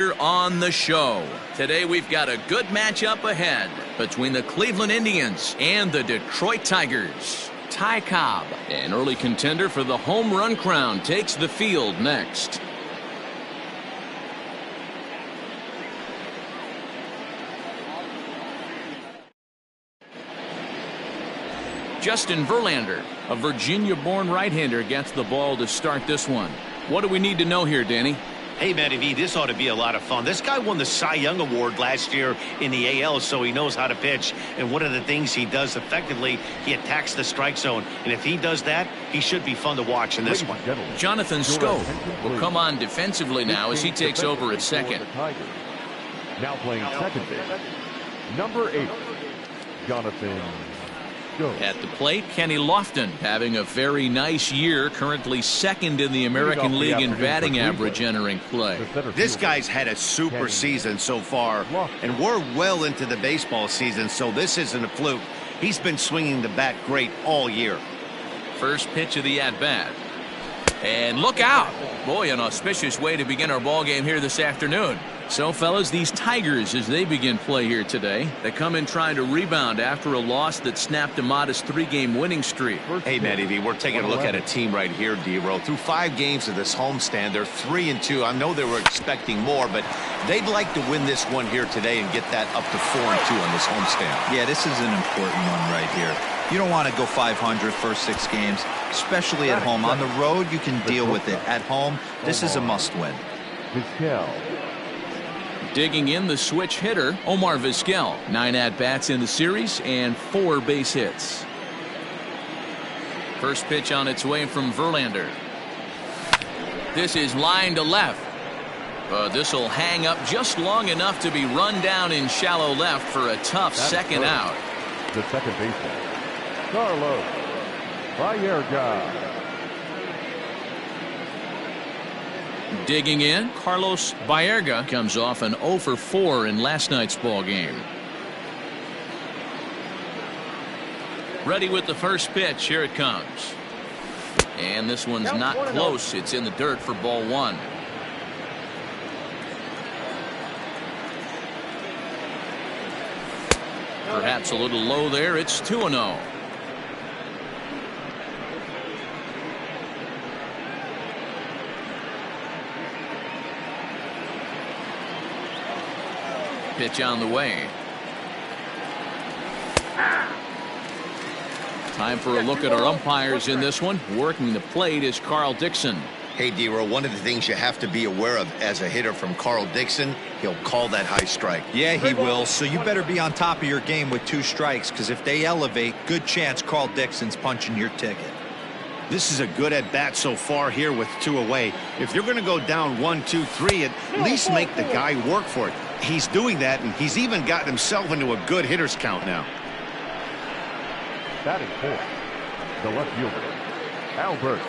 On the show today, we've got a good matchup ahead between the Cleveland Indians and the Detroit Tigers. Ty Cobb, an early contender for the home run crown, takes the field next. Justin Verlander, a Virginia-born right-hander, gets the ball to start this one. What do we need to know here, Danny? Hey, Matty V, this ought to be a lot of fun. This guy won the Cy Young Award last year in the AL, so he knows how to pitch. And one of the things he does effectively, he attacks the strike zone. And if he does that, he should be fun to watch in this one. Jonathan Scope will come on defensively now as he takes over at second. Now playing second base, number 8, Jonathan. At the plate, Kenny Lofton having a very nice year, currently second in the American League in batting average entering play. This guy's had a super season so far, and we're well into the baseball season, so this isn't a fluke. He's been swinging the bat great all year. First pitch of the at-bat. And look out! Boy, an auspicious way to begin our ball game here this afternoon. So, fellas, these Tigers, as they begin play here today, they come in trying to rebound after a loss that snapped a modest 3-game winning streak. Hey, Matty V, we're taking a look at a team right here, D-Roll. Through 5 games of this homestand, they're 3-2. I know they were expecting more, but they'd like to win this one here today and get that up to 4-2 on this homestand. Yeah, this is an important one right here. You don't want to go 500 first 6 games, especially at home. On the road, you can deal with it. At home, this is a must-win. Digging in, the switch hitter, Omar Vizquel. 9 at-bats in the series and 4 base hits. First pitch on its way from Verlander. This is line to left. This will hang up just long enough to be run down in shallow left for a tough second out. The second baseman, Carlos Baerga. Digging in, Carlos Baerga comes off an 0 for 4 in last night's ball game. Ready with the first pitch. Here it comes. And this one's not close. It's in the dirt for ball 1. Perhaps a little low there. It's 2-0. Pitch on the way. Time for a look at our umpires in this one. Working the plate is Carl Dixon. Hey, D-Roll, one of the things you have to be aware of as a hitter from Carl Dixon, he'll call that high strike. Yeah, he will. So you better be on top of your game with 2 strikes, because if they elevate, good chance Carl Dixon's punching your ticket. This is a good at-bat so far here with 2 away. If you're going to go down 1, 2, 3, at least make the guy work for it. He's doing that, and he's even gotten himself into a good hitter's count now. Batting 4th, the left fielder, Albert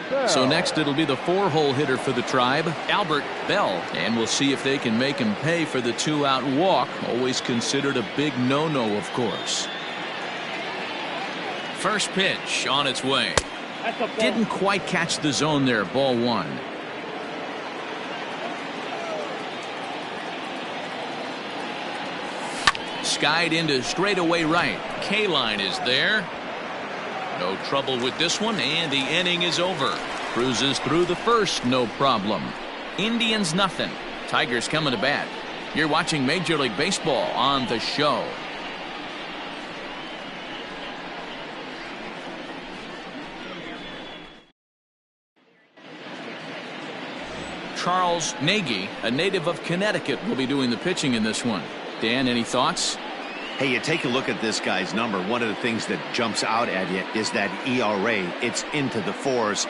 Bell. So next it'll be the 4-hole hitter for the Tribe, Albert Bell. And we'll see if they can make him pay for the 2-out walk. Always considered a big no-no, of course. First pitch on its way. Didn't quite catch the zone there. Ball 1. Skied into straightaway right. K-line is there. No trouble with this one, and the inning is over. Cruises through the first, no problem. Indians nothing. Tigers coming to bat. You're watching Major League Baseball on the show. Charles Nagy, a native of Connecticut, will be doing the pitching in this one. Dan, any thoughts? Hey, you take a look at this guy's number. One of the things that jumps out at you is that ERA. It's into the 4s.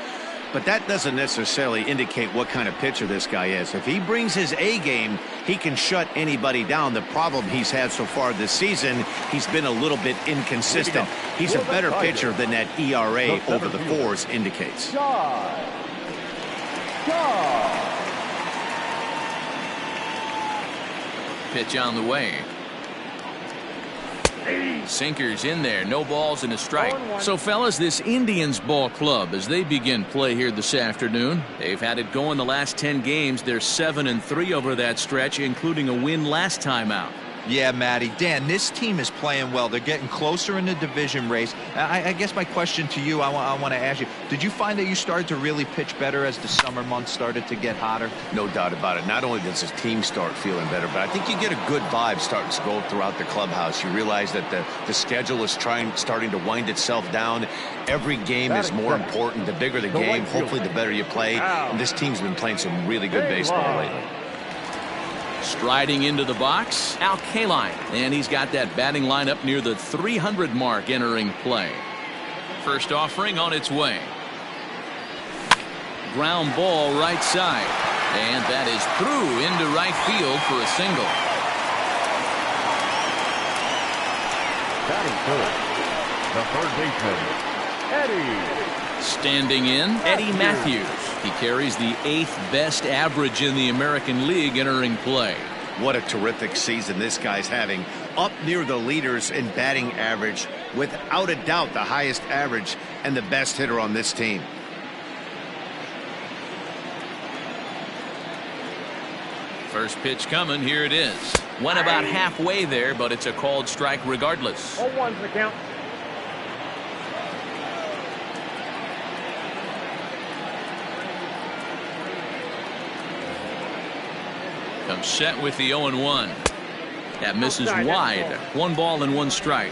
But that doesn't necessarily indicate what kind of pitcher this guy is. If he brings his A game, he can shut anybody down. The problem he's had so far this season, he's been a little bit inconsistent. He's a better pitcher than that ERA over the 4s indicates. Pitch on the way. Sinkers in there, no balls and a strike. So, fellas, this Indians ball club, as they begin play here this afternoon, they've had it going the last 10 games. They're 7-3 over that stretch, including a win last time out. Yeah, Matty. Dan, this team is playing well. They're getting closer in the division race. I guess my question to you, I want to ask you, did you find that you started to really pitch better as the summer months started to get hotter? No doubt about it. Not only does his team start feeling better, but I think you get a good vibe starting to go throughout the clubhouse. You realize that the schedule is starting to wind itself down. Every game is more important. The bigger the game, hopefully the better you play. And this team's been playing some really good baseball lately. Striding into the box, Al Kaline, and he's got that batting lineup near the 300 mark entering play. First offering on its way. Ground ball right side, and that is through into right field for a single. Batting first, the third baseman, Eddie. Standing in, Eddie Matthews. He carries the 8th best average in the American League entering play. What a terrific season this guy's having. Up near the leaders in batting average. Without a doubt, the highest average and the best hitter on this team. First pitch coming. Here it is. Went about halfway there, but it's a called strike regardless. 0-1's the count. Comes set with the 0-1. That misses wide. 1 ball and 1 strike.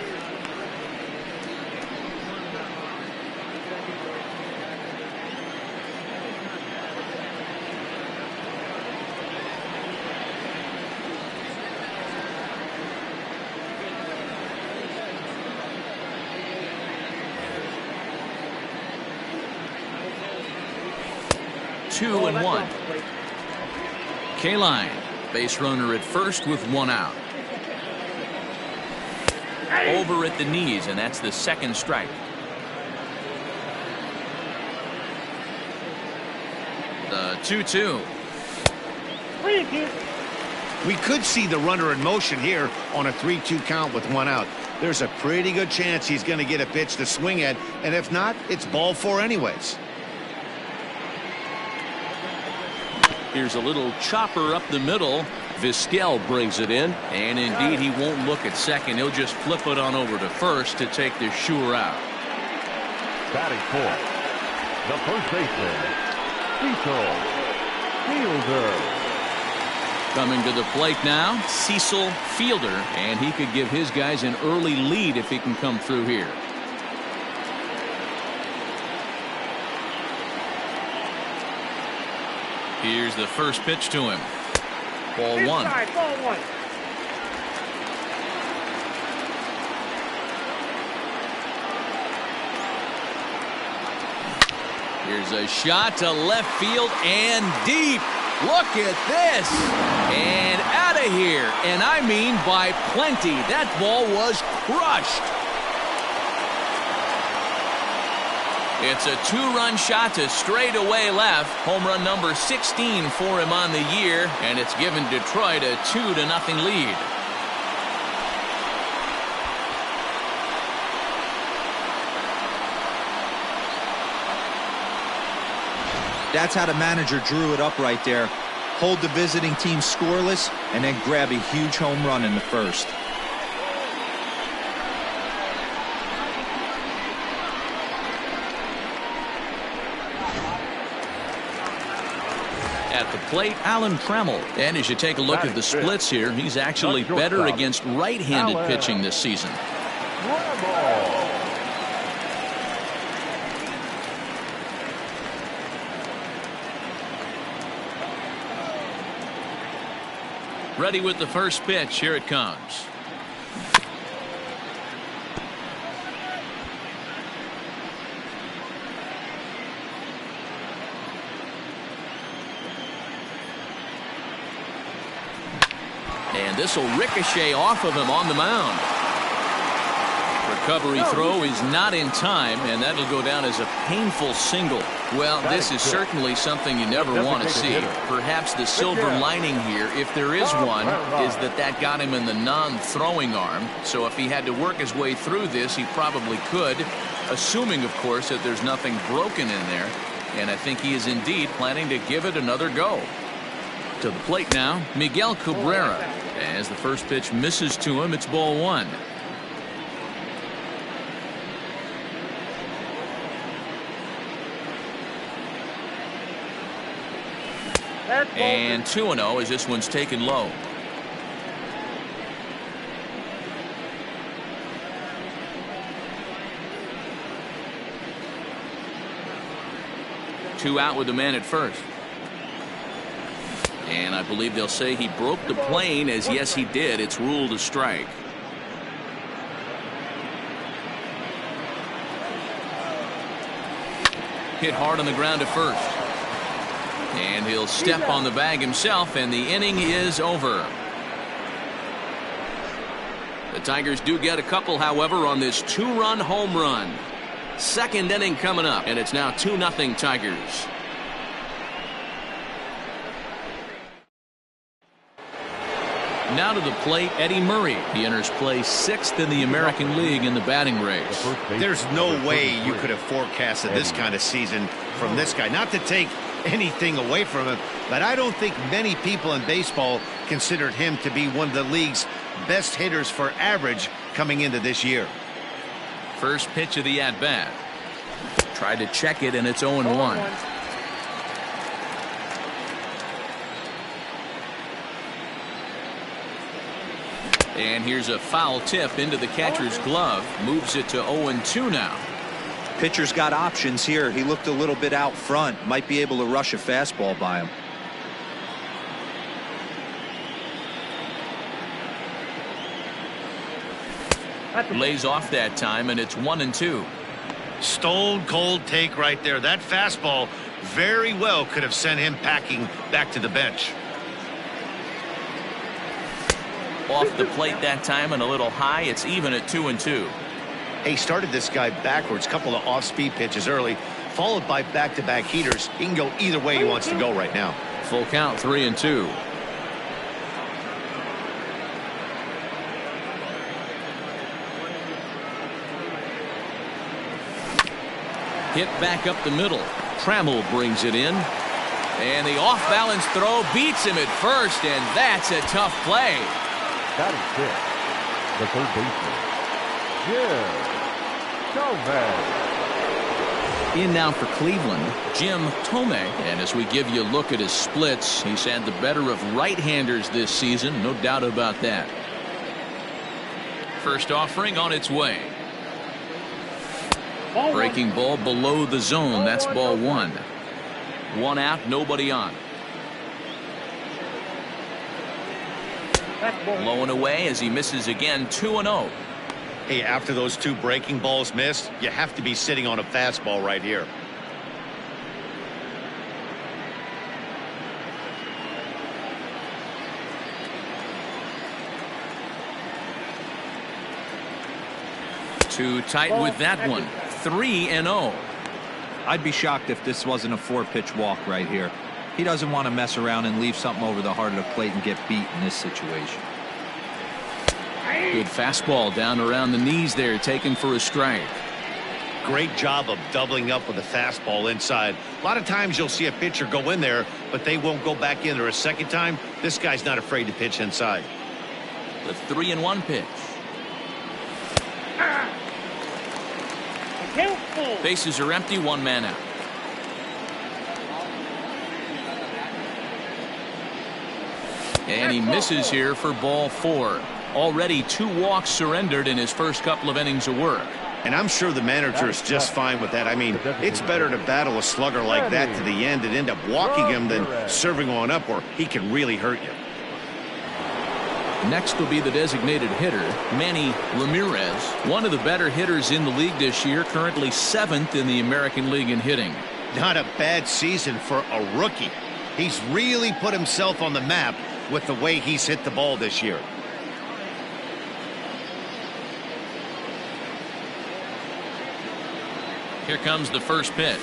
Two and 1. Kaline, base runner at first with 1 out. Over at the knees, and that's the 2nd strike. The 2-2. We could see the runner in motion here on a 3-2 count with 1 out. There's a pretty good chance he's going to get a pitch to swing at, and if not, it's ball 4 anyways. Here's a little chopper up the middle. Vizquel brings it in, and indeed he won't look at second. He'll just flip it on over to first to take the sure out. Batting fourth, the first baseman, Cecil Fielder. Coming to the plate now, Cecil Fielder, and he could give his guys an early lead if he can come through here. Here's the first pitch to him. Ball 1. Ball 1. Here's a shot to left field and deep. Look at this. And out of here. And I mean by plenty. That ball was crushed. It's a 2-run shot to straightaway left. Home run number 16 for him on the year, and it's given Detroit a 2-0 lead. That's how the manager drew it up right there. Hold the visiting team scoreless and then grab a huge home run in the first. At the plate, Alan Trammell. And as you take a look at the splits here, he's actually better against right-handed pitching this season. Ready with the first pitch. Here it comes. And this will ricochet off of him on the mound. Recovery throw is not in time, and that'll go down as a painful single. Well, this is certainly something you never want to see. Perhaps the silver lining here, if there is one, is that got him in the non-throwing arm. So if he had to work his way through this, he probably could, assuming, of course, that there's nothing broken in there. And I think he is indeed planning to give it another go. To the plate now, Miguel Cabrera. As the first pitch misses to him, it's ball one. And 2-0 as this one's taken low. Two out with the man at first. And I believe they'll say he broke the plane, as yes he did. It's ruled a strike. Hit hard on the ground to first. And he'll step on the bag himself, and the inning is over. The Tigers do get a couple, however, on this two-run home run. Second inning coming up, and it's now 2-0 Tigers. Now to the plate, Eddie Murray. He enters play 6th in the American League in the batting race. There's no way you could have forecasted this kind of season from this guy. Not to take anything away from him, but I don't think many people in baseball considered him to be one of the league's best hitters for average coming into this year. First pitch of the at-bat. Tried to check it, and it's 0-1. And here's a foul tip into the catcher's glove. Moves it to 0-2 now. Pitcher's got options here. He looked a little bit out front. Might be able to rush a fastball by him. Lays off that time, and it's 1-2. Stone cold take right there. That fastball very well could have sent him packing back to the bench. Off the plate that time and a little high. It's even at 2-2. He started this guy backwards. Couple of off-speed pitches early, followed by back-to-back heaters. He can go either way he wants to go right now. Full count, 3-2. Hit back up the middle. Trammell brings it in. And the off-balance throw beats him at first, and that's a tough play. That is it. The third baseman, Jim Thome. In now for Cleveland, Jim Thome. And as we give you a look at his splits, he's had the better of right-handers this season, no doubt about that. First offering on its way. Breaking ball below the zone. That's ball one. One out, nobody on. Low and away as he misses again. 2-0. Hey, after those two breaking balls missed, you have to be sitting on a fastball right here. Too tight with that one. 3-0. I'd be shocked if this wasn't a 4-pitch walk right here. He doesn't want to mess around and leave something over the heart of the plate and get beat in this situation. Good fastball down around the knees there, taken for a strike. Great job of doubling up with a fastball inside. A lot of times you'll see a pitcher go in there, but they won't go back in there a second time. This guy's not afraid to pitch inside. The 3-1 pitch. Bases are empty, one man out. And he misses here for ball 4. Already 2 walks surrendered in his first couple of innings of work. And I'm sure the manager is just fine with that. I mean, it's better to battle a slugger like that to the end and end up walking him than serving one up where he can really hurt you. Next will be the designated hitter, Manny Ramirez, one of the better hitters in the league this year, currently 7th in the American League in hitting. Not a bad season for a rookie. He's really put himself on the map with the way he's hit the ball this year. Here comes the first pitch.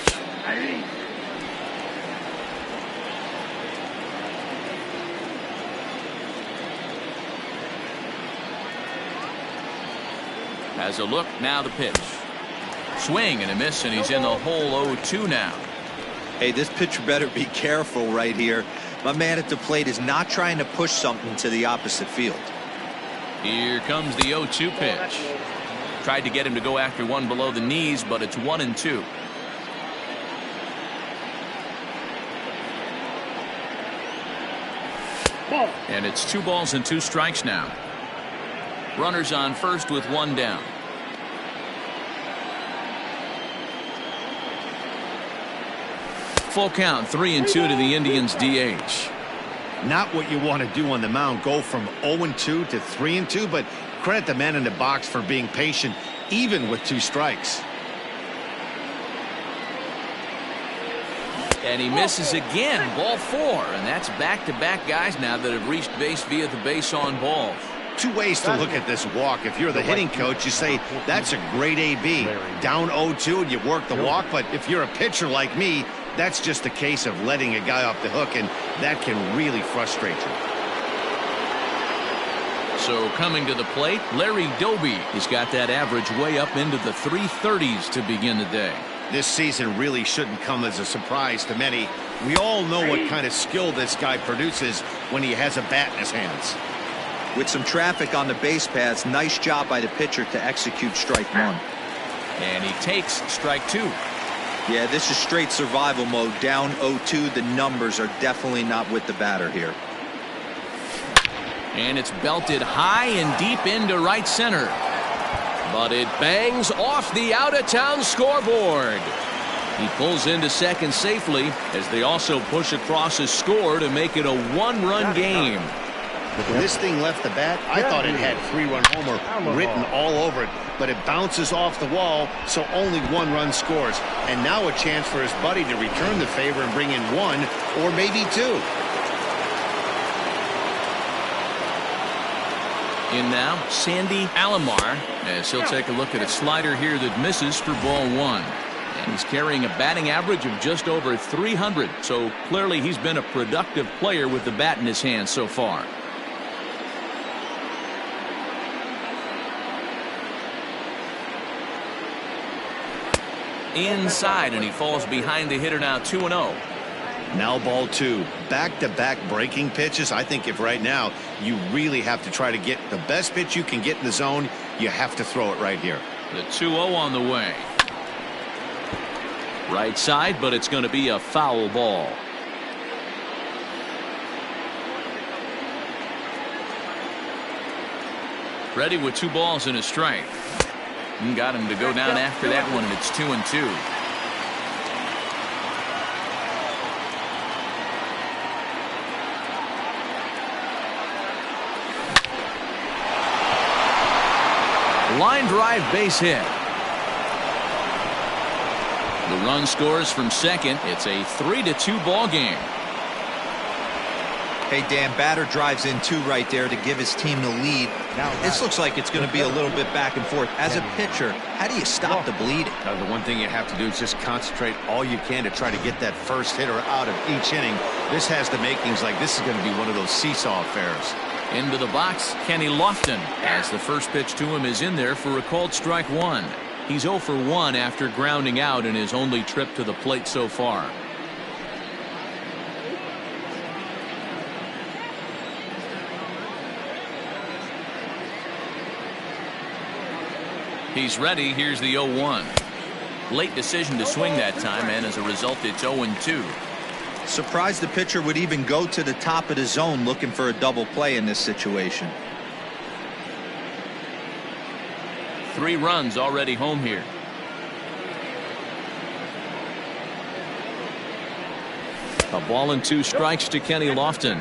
Has a look, now the pitch. Swing and a miss, and he's in the hole 0-2 now. Hey, this pitcher better be careful right here. My man at the plate is not trying to push something to the opposite field. Here comes the 0-2 pitch. Tried to get him to go after one below the knees, but it's 1-2. And it's 2 balls and 2 strikes now. Runners on first with 1 down. Full count, 3-2 to the Indians DH. Not what you want to do on the mound, go from 0-2 to 3-2, but credit the man in the box for being patient, even with 2 strikes. And he misses again, ball 4, and that's back-to-back guys now that have reached base via the base on balls. 2 ways to look at this walk. If you're the hitting coach, you say that's a great AB. Down 0-2 and you work the walk, but if you're a pitcher like me, that's just a case of letting a guy off the hook, and that can really frustrate you. So coming to the plate, Larry Doby. He's got that average way up into the 330s to begin the day. This season really shouldn't come as a surprise to many. We all know what kind of skill this guy produces when he has a bat in his hands. With some traffic on the base paths, nice job by the pitcher to execute strike 1. And he takes strike 2. Yeah, this is straight survival mode. Down 0-2. The numbers are definitely not with the batter here. And it's belted high and deep into right center. But it bangs off the out-of-town scoreboard. He pulls into second safely as they also push across his score to make it a 1-run game. When this thing left the bat, I thought it had 3-run homer written all over it, but it bounces off the wall, so only 1 run scores. And now a chance for his buddy to return the favor and bring in 1 or maybe 2. In now, Sandy Alomar, as he'll take a look at a slider here that misses for ball 1. And he's carrying a batting average of just over 300, so clearly he's been a productive player with the bat in his hand so far. Inside, and he falls behind the hitter now 2-0. Now ball 2. Back-to-back breaking pitches. I think if right now you really have to try to get the best pitch you can get in the zone, you have to throw it right here. The 2-0 on the way. Right side, but it's going to be a foul ball. Ready with 2 balls and a strike. And got him to go down after that one, and it's 2-2. Line drive, base hit. The run scores from second. It's a 3-2 ball game. Hey, Dan, batter drives in 2 right there to give his team the lead. This looks like it's going to be a little bit back and forth. As a pitcher, how do you stop the bleeding? The one thing you have to do is just concentrate all you can to try to get that first hitter out of each inning. This has the makings like this is going to be one of those seesaw affairs. Into the box, Kenny Lofton, as the first pitch to him is in there for a called strike 1. He's 0 for 1 after grounding out in his only trip to the plate so far. He's ready. Here's the 0-1. Late decision to swing that time, and as a result, it's 0-2. Surprised the pitcher would even go to the top of the zone looking for a double play in this situation. 3 runs already home here. A ball and 2 strikes to Kenny Lofton.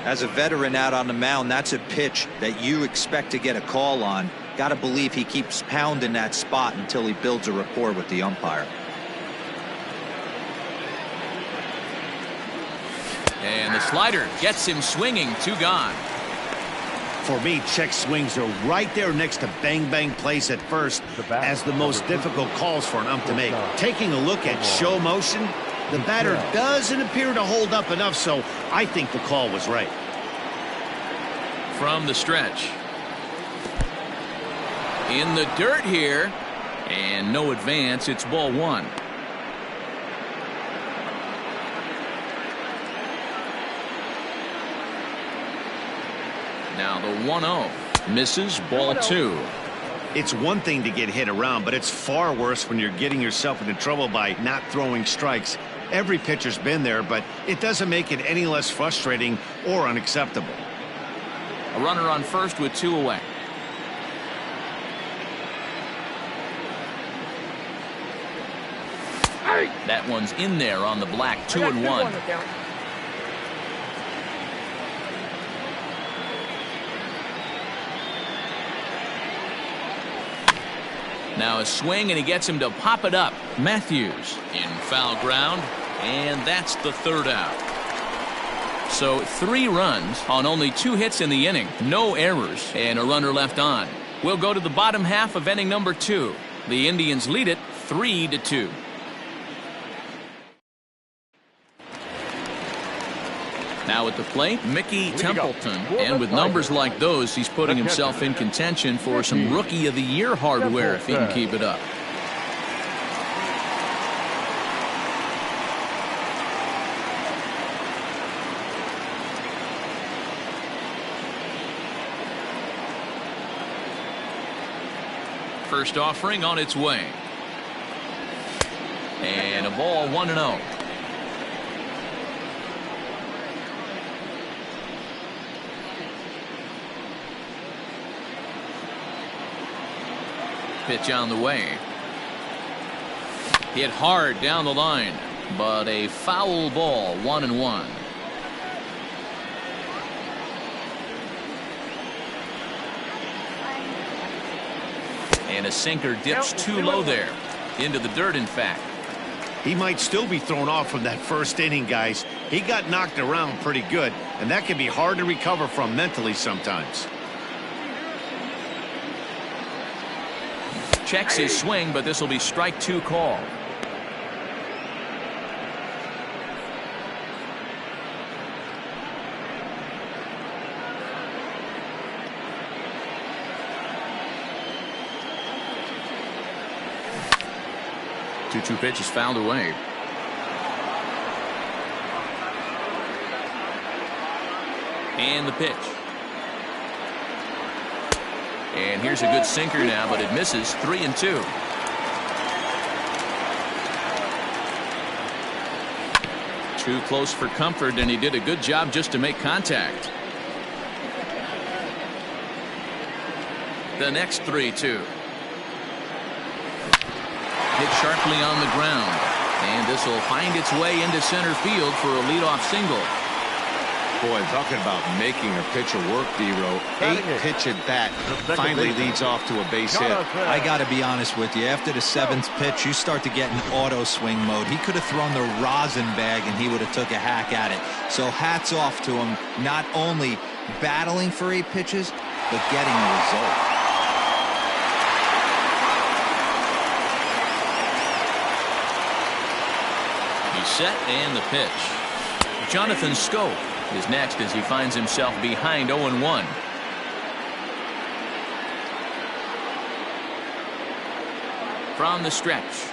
As a veteran out on the mound, that's a pitch that you expect to get a call on. Got to believe he keeps pounding that spot until he builds a rapport with the umpire. And the slider gets him swinging. 2 gone. For me, check swings are right there next to bang-bang plays at first as the most difficult calls for an ump to make. Taking a look at show motion, the batter doesn't appear to hold up enough, so I think the call was right. From the stretch. In the dirt here. And no advance. It's ball one. Now the 1-0. Misses, ball two. It's one thing to get hit around, but it's far worse when you're getting yourself into trouble by not throwing strikes. Every pitcher's been there, but it doesn't make it any less frustrating or unacceptable. A runner on first with two away. That one's in there on the black. 2-1. Now a swing, and he gets him to pop it up. Matthews in foul ground, and that's the third out. So 3 runs on only 2 hits in the inning. No errors, and a runner left on. We'll go to the bottom half of inning number 2. The Indians lead it 3-2. Now at the plate, Mickey Templeton. And with numbers like those, he's putting himself in contention for some Rookie of the Year hardware if he can keep it up. First offering on its way. And a ball 1-0. Pitch on the way. Hit hard down the line, but a foul ball. 1-1. And a sinker dips too low there. Into the dirt, in fact. He might still be thrown off from that first inning, guys. He got knocked around pretty good, and that can be hard to recover from mentally sometimes. Checks his swing, but this will be strike 2 call. Two pitch is fouled away. And the pitch. And here's a good sinker now, but it misses. 3-2. Too close for comfort, and he did a good job just to make contact. The next 3-2. Hit sharply on the ground. And this will find its way into center field for a leadoff single. Boy, talking about making a pitcher work, D-Row. 8-pitch at bat finally leads off to a base hit. I got to be honest with you. After the 7th pitch, you start to get in auto swing mode. He could have thrown the rosin bag, and he would have took a hack at it. So hats off to him, not only battling for 8 pitches, but getting a result. He's set, and the pitch. Jonathan Schoop is next as he finds himself behind 0-1. From the stretch.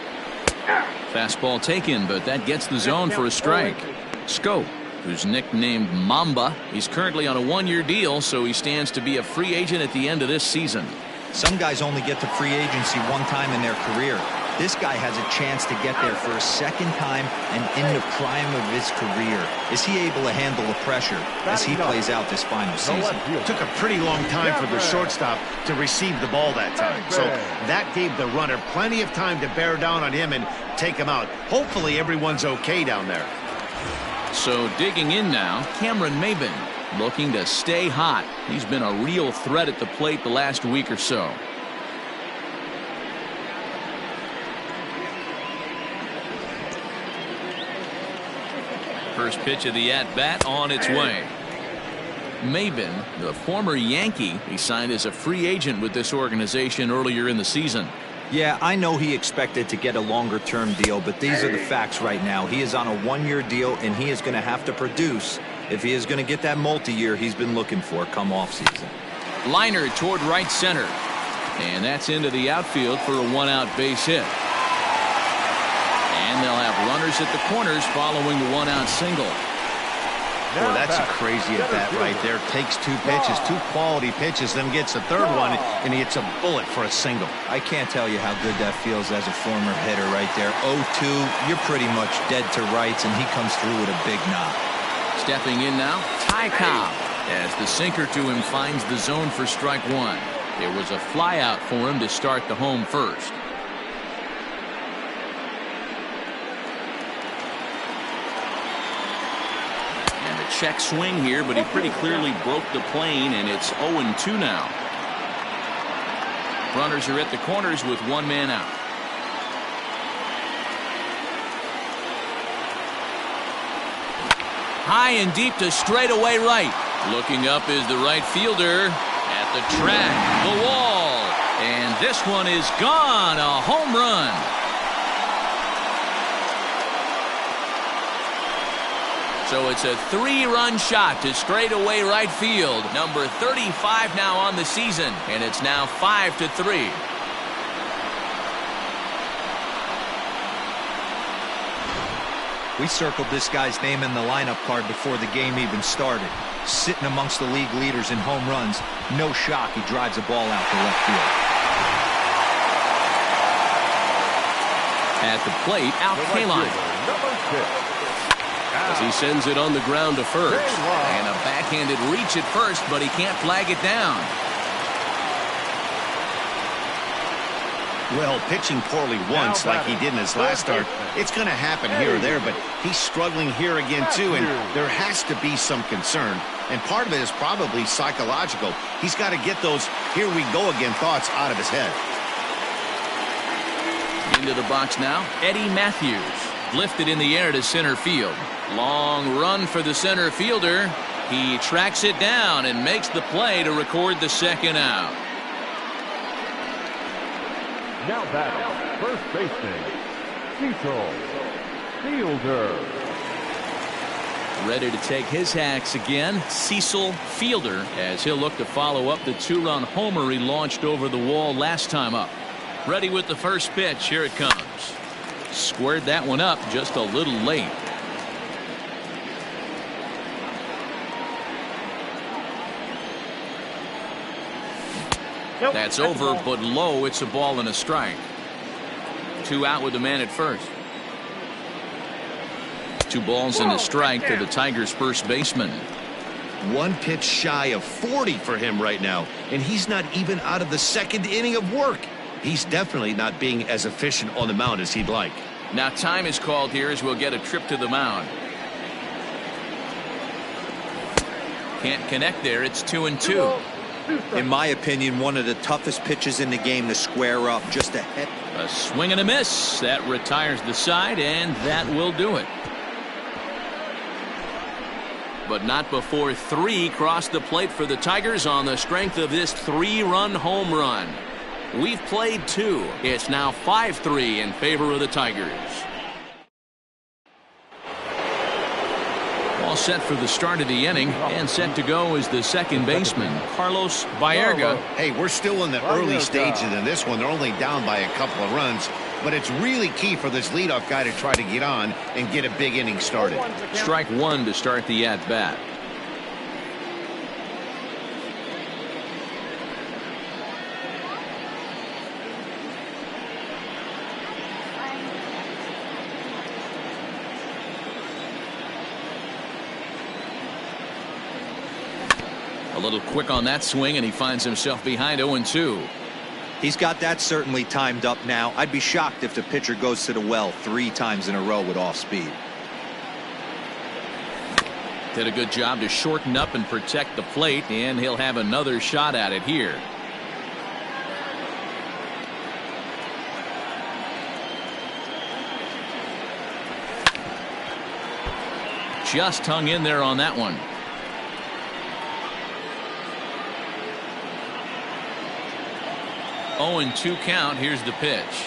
Fastball taken, but that gets the zone for a strike. Schoop, who's nicknamed Mamba, he's currently on a 1-year deal, so he stands to be a free agent at the end of this season. Some guys only get to free agency one time in their career. This guy has a chance to get there for a second time and in the prime of his career. Is he able to handle the pressure as he plays out this final season? Took a pretty long time for the shortstop to receive the ball that time. So that gave the runner plenty of time to bear down on him and take him out. Hopefully everyone's okay down there. So digging in now, Cameron Maybin looking to stay hot. He's been a real threat at the plate the last week or so. First pitch of the at-bat on its way. Maben, the former Yankee, he signed as a free agent with this organization earlier in the season. Yeah, I know he expected to get a longer-term deal, but these are the facts right now. He is on a one-year deal, and he is going to have to produce if he is going to get that multi-year he's been looking for come offseason. Liner toward right center. And that's into the outfield for a one-out base hit. And they'll have runners at the corners following the one-out single. Well, that's a crazy at bat right there. Takes two pitches, two quality pitches, then gets a third one, and he hits a bullet for a single. I can't tell you how good that feels as a former hitter right there. 0-2, you're pretty much dead to rights, and he comes through with a big knock. Stepping in now, Ty Cobb, as the sinker to him finds the zone for strike one. It was a fly out for him to start the home first. And a check swing here, but he pretty clearly broke the plane, and it's 0-2 now. Runners are at the corners with one man out. High and deep to straightaway right. Looking up is the right fielder. At the track, the wall, and this one is gone. A home run. So it's a 3-run shot to straightaway right field. Number 35 now on the season, and it's now 5-3. We circled this guy's name in the lineup card before the game even started. Sitting amongst the league leaders in home runs. No shock he drives a ball out to left field. At the plate, out K-line. As he sends it on the ground to first. And a backhanded reach at first, but he can't flag it down. Well, pitching poorly once like he did in his last start, it's going to happen here or there, but he's struggling here again too, and there has to be some concern. And part of it is probably psychological. He's got to get those here we go again thoughts out of his head. Into the box now, Eddie Matthews. Lifted in the air to center field. Long run for the center fielder. He tracks it down and makes the play to record the second out. Now batting, first baseman, Cecil Fielder. Ready to take his hacks again, Cecil Fielder, as he'll look to follow up the 2-run homer he launched over the wall last time up. Ready with the first pitch. Here it comes. Squared that one up just a little late. That's over, but low. It's a ball and a strike. 2 out with the man at first. 2 balls and a strike to the Tigers' first baseman. 1 pitch shy of 40 for him right now, and he's not even out of the second inning of work. He's definitely not being as efficient on the mound as he'd like. Now time is called here as we'll get a trip to the mound. Can't connect there. It's 2-2. In my opinion, one of the toughest pitches in the game to square up. Just a hit. A swing and a miss. That retires the side, and that will do it. But not before 3 cross the plate for the Tigers on the strength of this 3-run home run. We've played 2. It's now 5-3 in favor of the Tigers. All set for the start of the inning, and set to go is the second baseman, Carlos Baerga. Hey, we're still in the early stages of this one. They're only down by a couple of runs, but it's really key for this leadoff guy to try to get on and get a big inning started. Strike 1 to start the at-bat. A little quick on that swing, and he finds himself behind 0-2. He's got that certainly timed up now. I'd be shocked if the pitcher goes to the well 3 times in a row with off speed. Did a good job to shorten up and protect the plate, and he'll have another shot at it here. Just hung in there on that one. 0-2 count. Here's the pitch.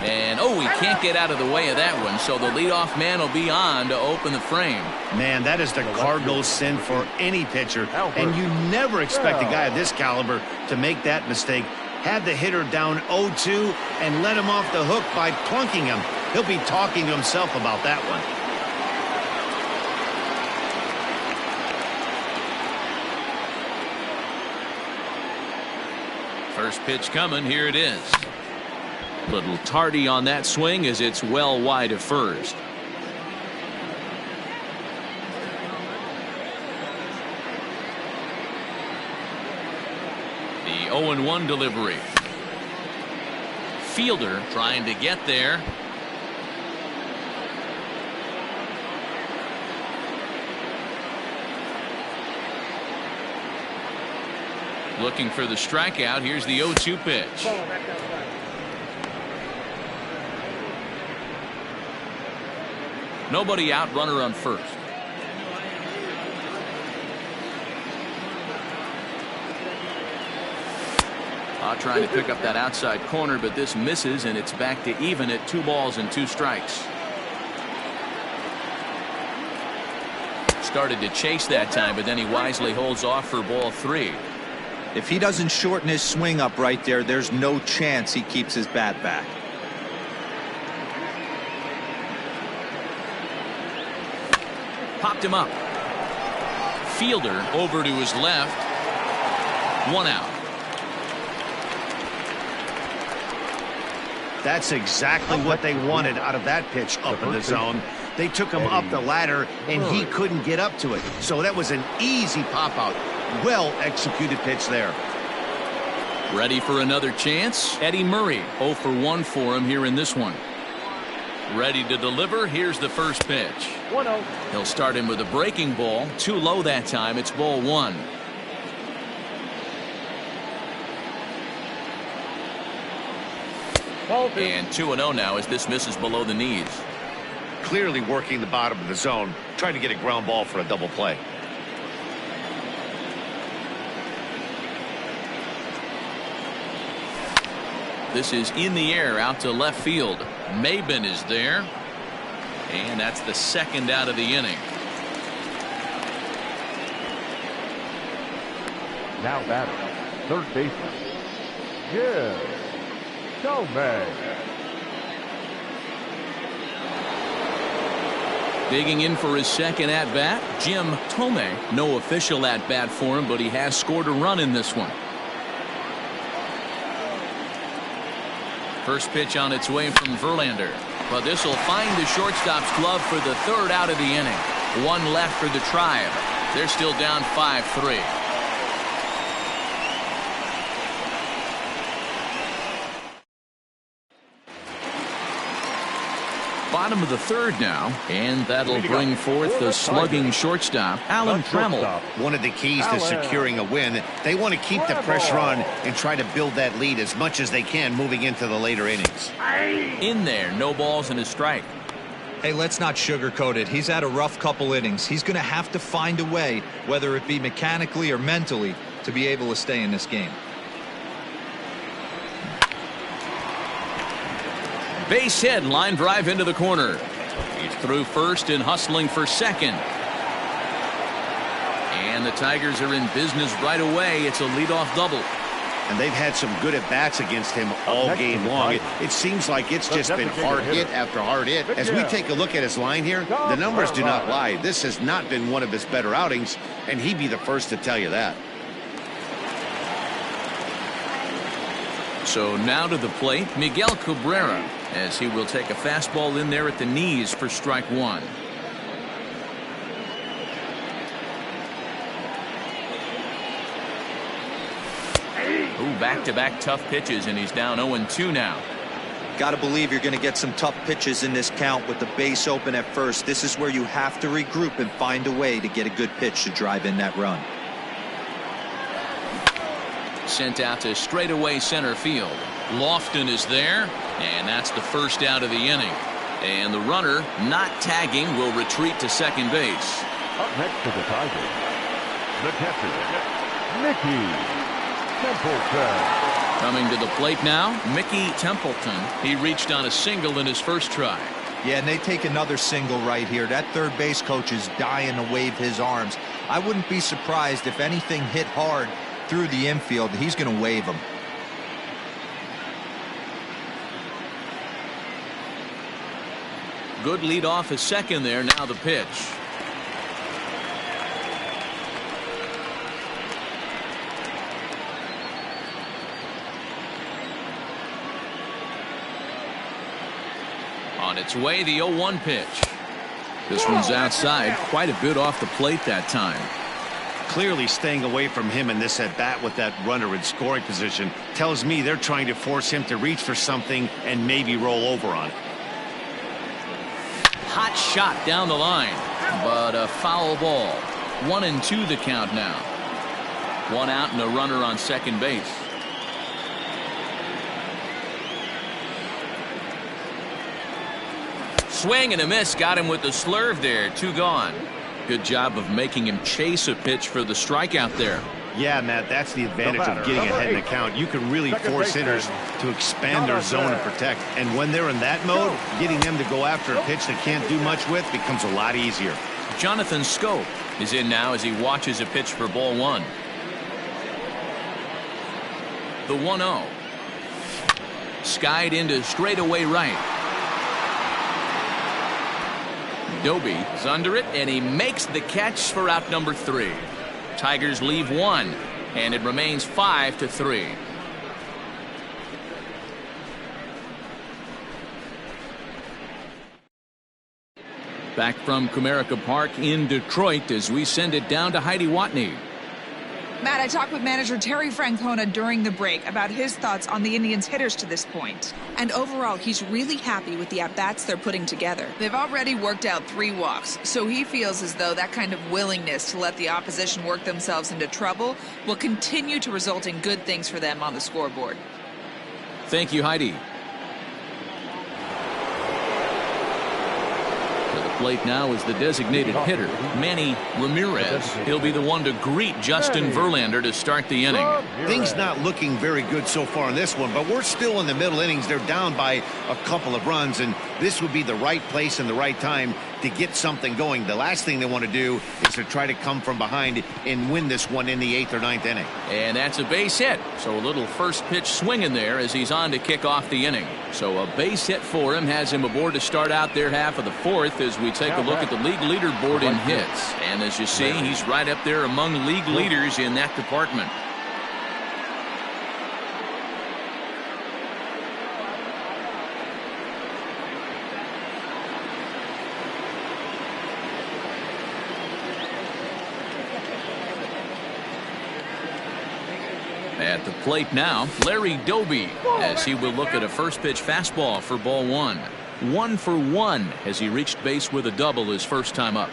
And, oh, he can't get out of the way of that one, so the leadoff man will be on to open the frame. Man, that is the cardinal sin for any pitcher, and you never expect a guy of this caliber to make that mistake. Had the hitter down 0-2 and let him off the hook by plunking him. He'll be talking to himself about that one. First pitch coming. Here it is. Little tardy on that swing as it's well wide of first. The 0-1 delivery. Fielder trying to get there. Looking for the strikeout. Here's the 0-2 pitch. Nobody out, runner on first. Trying to pick up that outside corner, but this misses, and it's back to even at 2 balls and 2 strikes. Started to chase that time, but then he wisely holds off for ball 3. If he doesn't shorten his swing up right there, there's no chance he keeps his bat back. Popped him up. Fielder over to his left. 1 out. That's exactly what they wanted out of that pitch up in the zone. They took him up the ladder, and he couldn't get up to it. So that was an easy pop-out. Well-executed pitch there. Ready for another chance? Eddie Murray, 0 for 1 for him here in this one. Ready to deliver. Here's the first pitch. 1-0. He'll start him with a breaking ball. Too low that time. It's ball 1. And 2-0 now as this misses below the knees. Clearly working the bottom of the zone, trying to get a ground ball for a double play. This is in the air out to left field. Maben is there. And that's the second out of the inning. Now batting, third baseman. Yeah. Digging in for his second at-bat, Jim Thome. No official at-bat for him, but he has scored a run in this one. First pitch on its way from Verlander. But this will find the shortstop's glove for the third out of the inning. 1 left for the Tribe. They're still down 5-3. Bottom of the third now, and that'll bring forth the slugging shortstop, Alan Trammell. One of the keys to securing a win, they want to keep the pressure on and try to build that lead as much as they can moving into the later innings. In there, no balls and a strike. Hey, let's not sugarcoat it. He's had a rough couple innings. He's going to have to find a way, whether it be mechanically or mentally, to be able to stay in this game. Base hit, line drive into the corner. He's through first and hustling for second. And the Tigers are in business right away. It's a leadoff double. And they've had some good at-bats against him all game long. It seems like it's just been hard hit after hard hit. As we take a look at his line here, the numbers do not lie. This has not been one of his better outings, and he'd be the first to tell you that. So now to the plate, Miguel Cabrera, as he will take a fastball in there at the knees for strike 1. Ooh, back-to-back tough pitches, and he's down 0-2 now. Got to believe you're going to get some tough pitches in this count with the base open at first. This is where you have to regroup and find a way to get a good pitch to drive in that run. Sent out to straightaway center field. Lofton is there, and that's the first out of the inning. And the runner, not tagging, will retreat to second base. Up next to the Tigers, the catcher, Mickey Templeton. Coming to the plate now, Mickey Templeton. He reached on a single in his first try. Yeah, and they take another single right here. That third base coach is dying to wave his arms. I wouldn't be surprised if anything hit hard through the infield. He's going to wave them. Good lead off his second there. Now the pitch. On its way, the 0-1 pitch. This one's outside, quite a bit off the plate that time. Clearly staying away from him in this at bat with that runner in scoring position tells me they're trying to force him to reach for something and maybe roll over on it. Hot shot down the line, but a foul ball. 1-2 the count now. One out and a runner on second base. Swing and a miss, got him with the slurve there. 2 gone. Good job of making him chase a pitch for the strikeout there. Yeah, Matt, that's the advantage of getting ahead in the count. You can really force hitters to expand their zone and protect. And when they're in that mode, getting them to go after a pitch they can't do much with becomes a lot easier. Jonathan Scope is in now as he watches a pitch for ball 1. The 1-0. Skied into straightaway right. Doby is under it, and he makes the catch for out number 3. Tigers leave 1, and it remains 5-3. Back from Comerica Park in Detroit as we send it down to Heidi Watney. Matt, I talked with manager Terry Francona during the break about his thoughts on the Indians' hitters to this point. And overall, he's really happy with the at-bats they're putting together. They've already worked out 3 walks, so he feels as though that kind of willingness to let the opposition work themselves into trouble will continue to result in good things for them on the scoreboard. Thank you, Heidi. Plate now is the designated hitter, Manny Ramirez. He'll be the one to greet Justin Verlander to start the inning. Things not looking very good so far in this one, but we're still in the middle innings. They're down by a couple of runs, and this would be the right place and the right time to get something going. The last thing they want to do is to try to come from behind and win this one in the 8th or 9th inning. And that's a base hit. So a little first pitch swing in there as he's on to kick off the inning. So a base hit for him has him aboard to start out their half of the 4th as we take a look at the league leaderboard in hits. And as you see, he's right up there among league leaders in that department. At the plate now, Larry Doby, as he will look at a first pitch fastball for ball 1. 1 for 1 as he reached base with a double his first time up.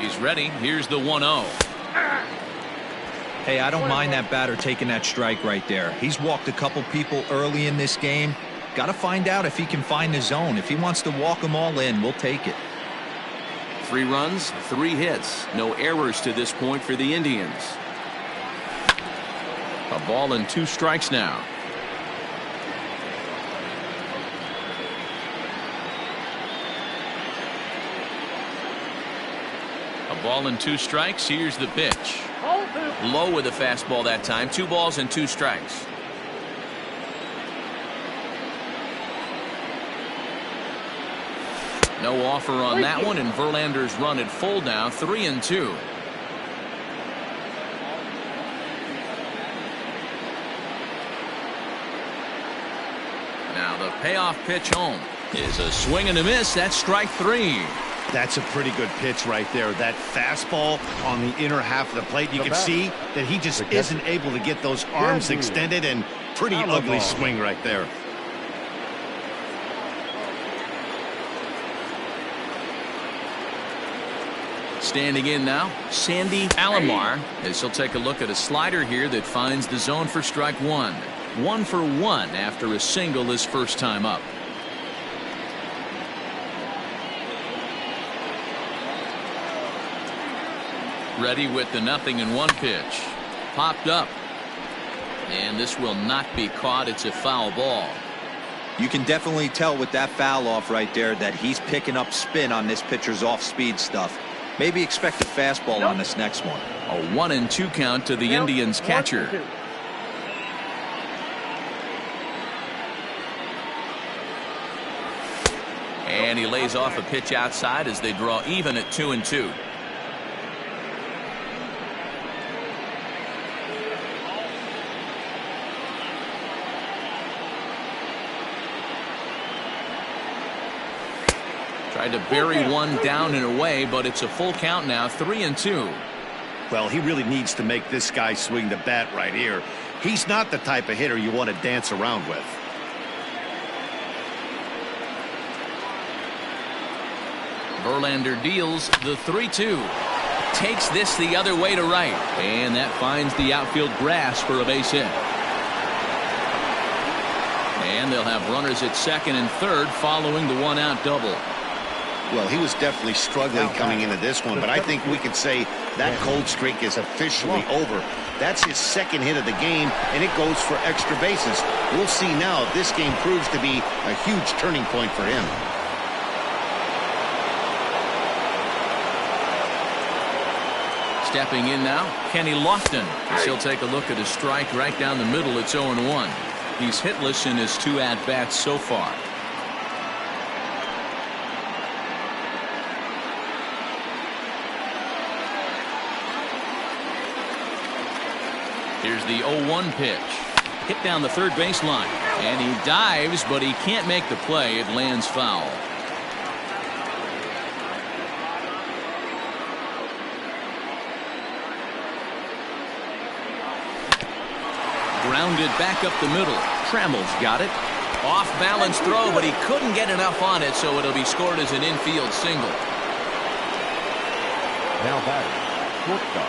He's ready. Here's the 1-0. Hey, I don't mind that batter taking that strike right there. He's walked a couple people early in this game. Got to find out if he can find the zone. If he wants to walk them all in, we'll take it. 3 runs, 3 hits. No errors to this point for the Indians. A ball and 2 strikes now. A ball and 2 strikes. Here's the pitch. Low with a fastball that time. 2 balls and 2 strikes. No offer on that one, and Verlander's run at full now, 3-2. Now the payoff pitch home is a swing and a miss. That's strike 3. That's a pretty good pitch right there. That fastball on the inner half of the plate. You can see that he just isn't able to get those arms extended, and pretty ugly swing right there. Standing in now, Sandy Alomar, as he'll take a look at a slider here that finds the zone for strike 1. 1 for 1 after a single his first time up. Ready with the 0-1 pitch. Popped up. And this will not be caught. It's a foul ball. You can definitely tell with that foul off right there that he's picking up spin on this pitcher's off-speed stuff. Maybe expect a fastball on this next one. A 1-2 count to the Indians catcher. And he lays off a pitch outside as they draw even at 2-2. Tried to bury one down and away, but it's a full count now, 3-2. Well, he really needs to make this guy swing the bat right here. He's not the type of hitter you want to dance around with. Verlander deals the 3-2. Takes this the other way to right. And that finds the outfield grass for a base hit. And they'll have runners at second and third following the one-out double. Well, he was definitely struggling coming into this one, but I think we could say that cold streak is officially over. That's his second hit of the game, and it goes for extra bases. We'll see now if this game proves to be a huge turning point for him. Stepping in now, Kenny Lofton. As he'll take a look at a strike right down the middle. It's 0-1. He's hitless in his 2 at-bats so far. Here's the 0-1 pitch. Hit down the third baseline. And he dives, but he can't make the play. It lands foul. Grounded back up the middle. Trammell's got it. Off balance throw, but he couldn't get enough on it, so it'll be scored as an infield single. Now batting, shortstop.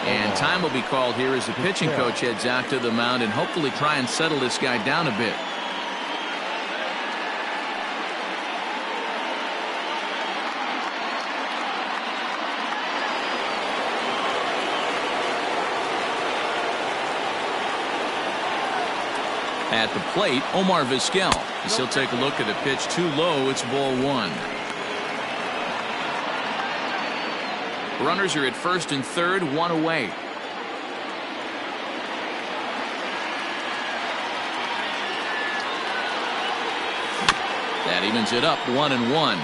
And time will be called here as the pitching coach heads out to the mound and hopefully try and settle this guy down a bit. At the plate, Omar Vizquel. As he'll take a look at a pitch too low. It's ball 1. Runners are at first and third, 1 away. That evens it up, 1-1.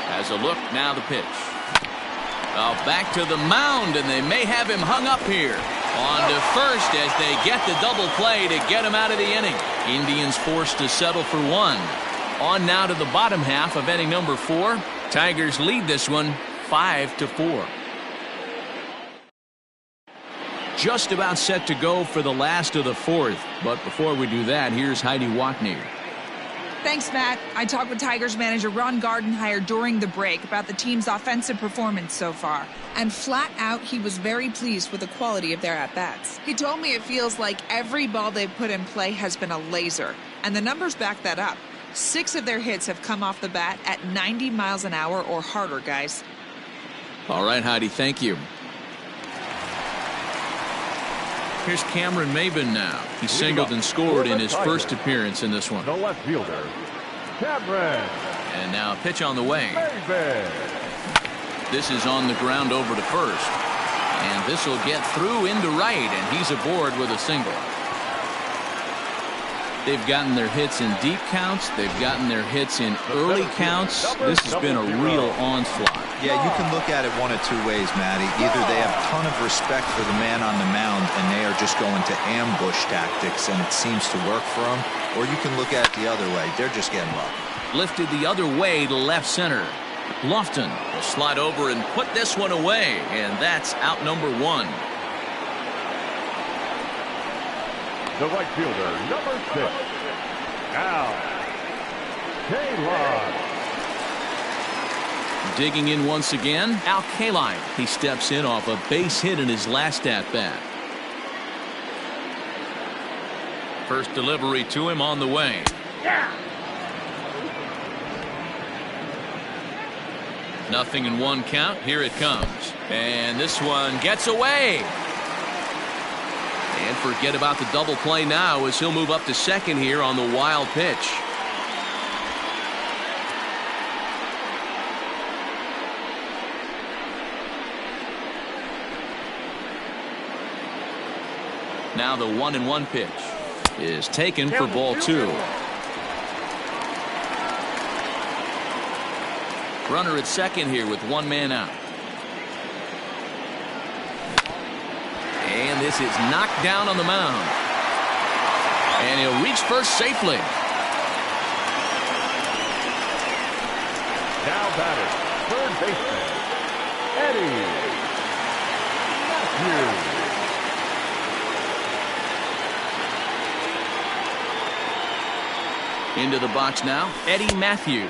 Has a look, now the pitch. Back to the mound, and they may have him hung up here. On to first as they get the double play to get him out of the inning. Indians forced to settle for 1. On now to the bottom half of inning number 4. Tigers lead this one 5-4. Just about set to go for the last of the 4th. But before we do that, here's Heidi Watney. Thanks, Matt. I talked with Tigers manager Ron Gardenhire during the break about the team's offensive performance so far. And flat out, he was very pleased with the quality of their at-bats. He told me it feels like every ball they've put in play has been a laser. And the numbers back that up. 6 of their hits have come off the bat at 90 miles an hour or harder, guys. All right, Heidi, thank you. Here's Cameron Maybin now. He singled and scored in his first appearance in this one. The left fielder, Cameron. And now a pitch on the way. Maybin. This is on the ground over to first. And this will get through into right, and he's aboard with a single. They've gotten their hits in deep counts. They've gotten their hits in early counts. This has been a real onslaught. Yeah, you can look at it one of 2 ways, Matty. Either they have a ton of respect for the man on the mound and they are just going to ambush tactics and it seems to work for them, or you can look at it the other way. They're just getting lucky. Lifted the other way to left center. Lofton will slide over and put this one away, and that's out number 1. The right fielder, number 6, Al Kaline. Digging in once again, Al Kaline. He steps in off a base hit in his last at-bat. First delivery to him on the way. Nothing in one count. Here it comes. And this one gets away. And forget about the double play now as he'll move up to second here on the wild pitch. Now the 1-1 pitch is taken for ball 2. Runner at second here with one man out. And this is knocked down on the mound. And he'll reach first safely. Now batting, third baseman, Eddie Matthews. Into the box now, Eddie Matthews.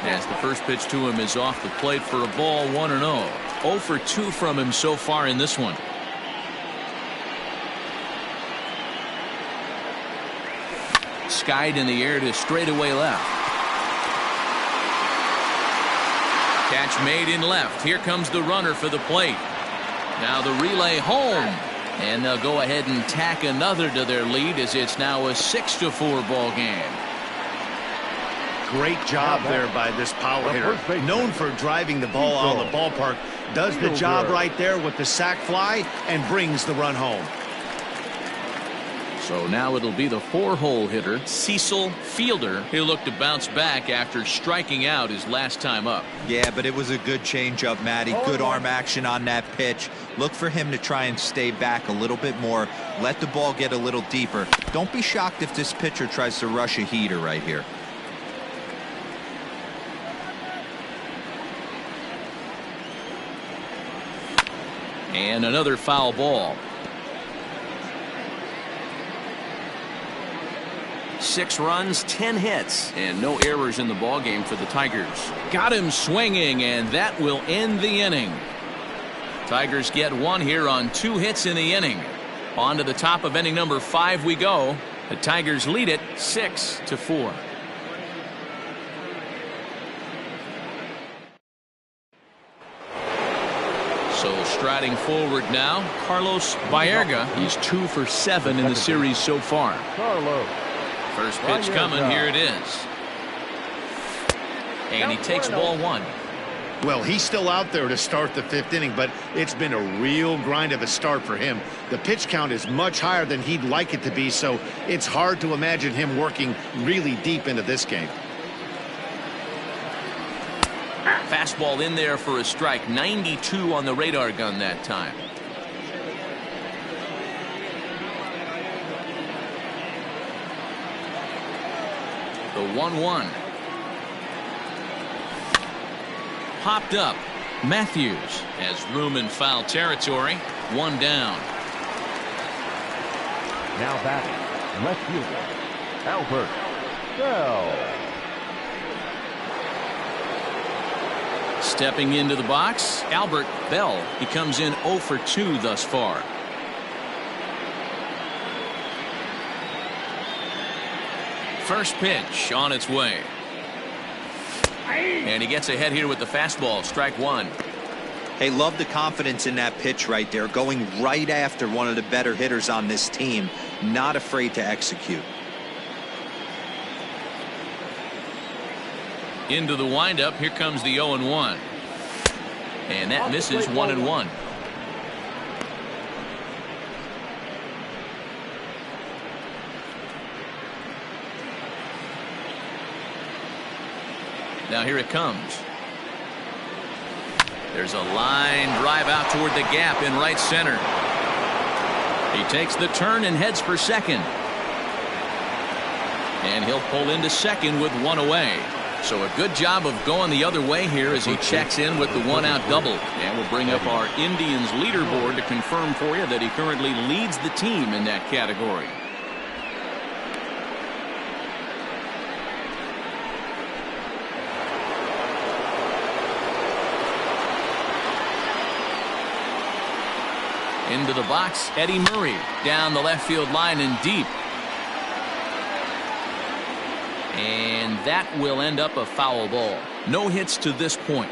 As the first pitch to him is off the plate for a ball, 1-0. 0 for 2 from him so far in this one. Skied in the air to straightaway left. Catch made in left. Here comes the runner for the plate. Now the relay home. And they'll go ahead and tack another to their lead as it's now a 6-4 ball game. Great job there by this power hitter. Known for driving the ball out of the ballpark. Does the job right there with the sac fly and brings the run home. So now it'll be the 4-hole hitter, Cecil Fielder. He'll look to bounce back after striking out his last time up. Yeah, but it was a good changeup, Matty. Good arm action on that pitch. Look for him to try and stay back a little bit more. Let the ball get a little deeper. Don't be shocked if this pitcher tries to rush a heater right here. And another foul ball. 6 runs, 10 hits, and no errors in the ballgame for the Tigers. Got him swinging, and that will end the inning. Tigers get 1 here on 2 hits in the inning. On to the top of inning number 5 we go. The Tigers lead it 6-4. So striding forward now, Carlos Baerga. He's 2 for 7 in the series so far. Carlos. First pitch coming. Here it is. And he takes ball 1. Well, he's still out there to start the 5th inning, but it's been a real grind of a start for him. The pitch count is much higher than he'd like it to be, so it's hard to imagine him working really deep into this game. Fastball in there for a strike. 92 on the radar gun that time. The 1-1. Popped up. Matthews has room in foul territory. 1 down. Now batting, left fielder, Albert Bell. Stepping into the box, Albert Bell. He comes in 0 for 2 thus far. First pitch on its way. And he gets ahead here with the fastball. Strike 1. Hey, love the confidence in that pitch right there. Going right after one of the better hitters on this team. Not afraid to execute. Into the windup. Here comes the 0-1. And that misses 1-1. Now here it comes. There's a line drive out toward the gap in right center. He takes the turn and heads for second. And he'll pull into second with 1 away. So a good job of going the other way here as he checks in with the 1-out double. And we'll bring up our Indians leaderboard to confirm for you that he currently leads the team in that category. Into the box, Eddie Murray down the left field line and deep. And that will end up a foul ball. No hits to this point.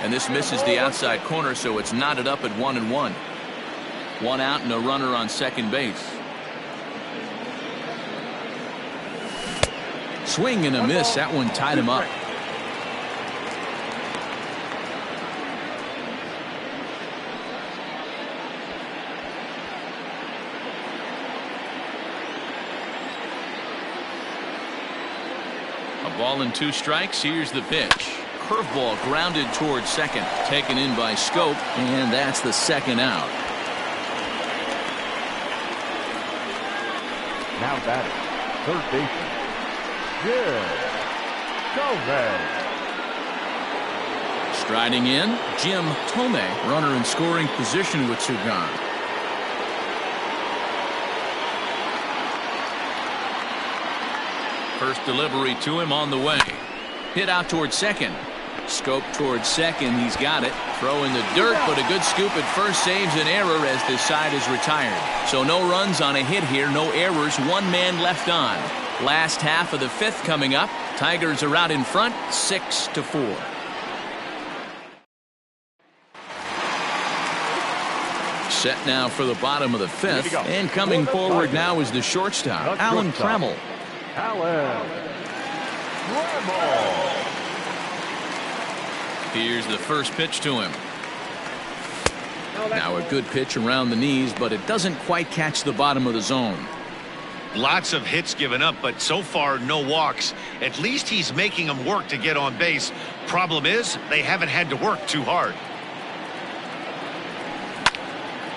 And this misses the outside corner, so it's knotted up at 1-1. One out and a runner on second base. Swing and a miss. That one tied him up. A ball and 2 strikes. Here's the pitch. Curveball grounded towards second. Taken in by Scope, and that's the second out. Now batting, third baseman, Jim Tomei. Striding in, Jim Tomei, runner in scoring position with 2 gone. First delivery to him on the way. Hit out towards second. Scope towards second. He's got it. Throw in the dirt, but a good scoop at first saves an error as this side is retired. So no runs on a hit here, no errors, 1 man left on. Last half of the 5th coming up. Tigers are out in front, 6-4. Set now for the bottom of the 5th, and coming forward now is the shortstop, Alan Trammell. Alan Trammell. Here's the first pitch to him. Now a good pitch around the knees, but it doesn't quite catch the bottom of the zone. Lots of hits given up, but so far no walks. At least he's making them work to get on base. Problem is, they haven't had to work too hard.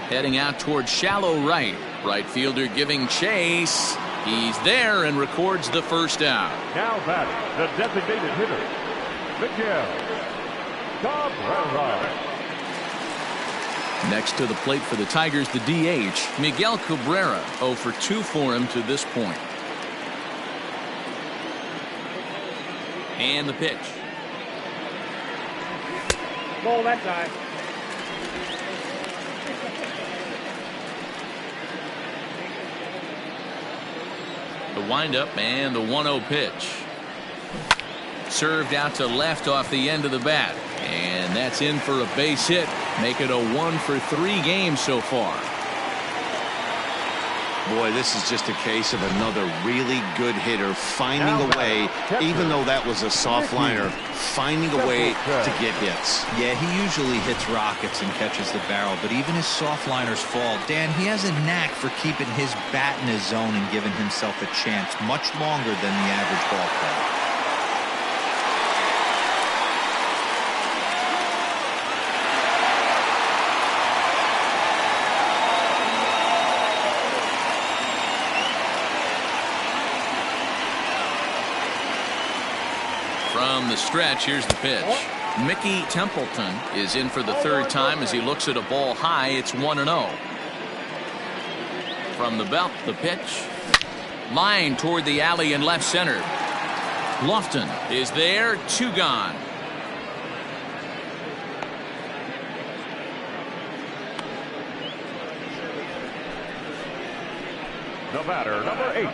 Heading out towards shallow right. Right fielder giving chase. He's there and records the first out. Now batting, the designated hitter, Miguel Cabrera. Next to the plate for the Tigers, the DH, Miguel Cabrera, 0 for 2 for him to this point. And the pitch. Ball that time. The windup and the 1-0 pitch. Served out to left off the end of the bat. And that's in for a base hit. Make it a 1 for 3 games so far. Boy, this is just a case of another really good hitter finding a way, even though that was a soft liner, finding a way to get hits. Yeah, he usually hits rockets and catches the barrel, but even his soft liners fall. Dan, he has a knack for keeping his bat in his zone and giving himself a chance much longer than the average ball player. From the stretch, here's the pitch. Mickey Templeton is in for the 3rd time as he looks at a ball high. It's 1-0. From the belt, the pitch. Line toward the alley in left center. Lofton is there. 2 gone. The batter, number 8,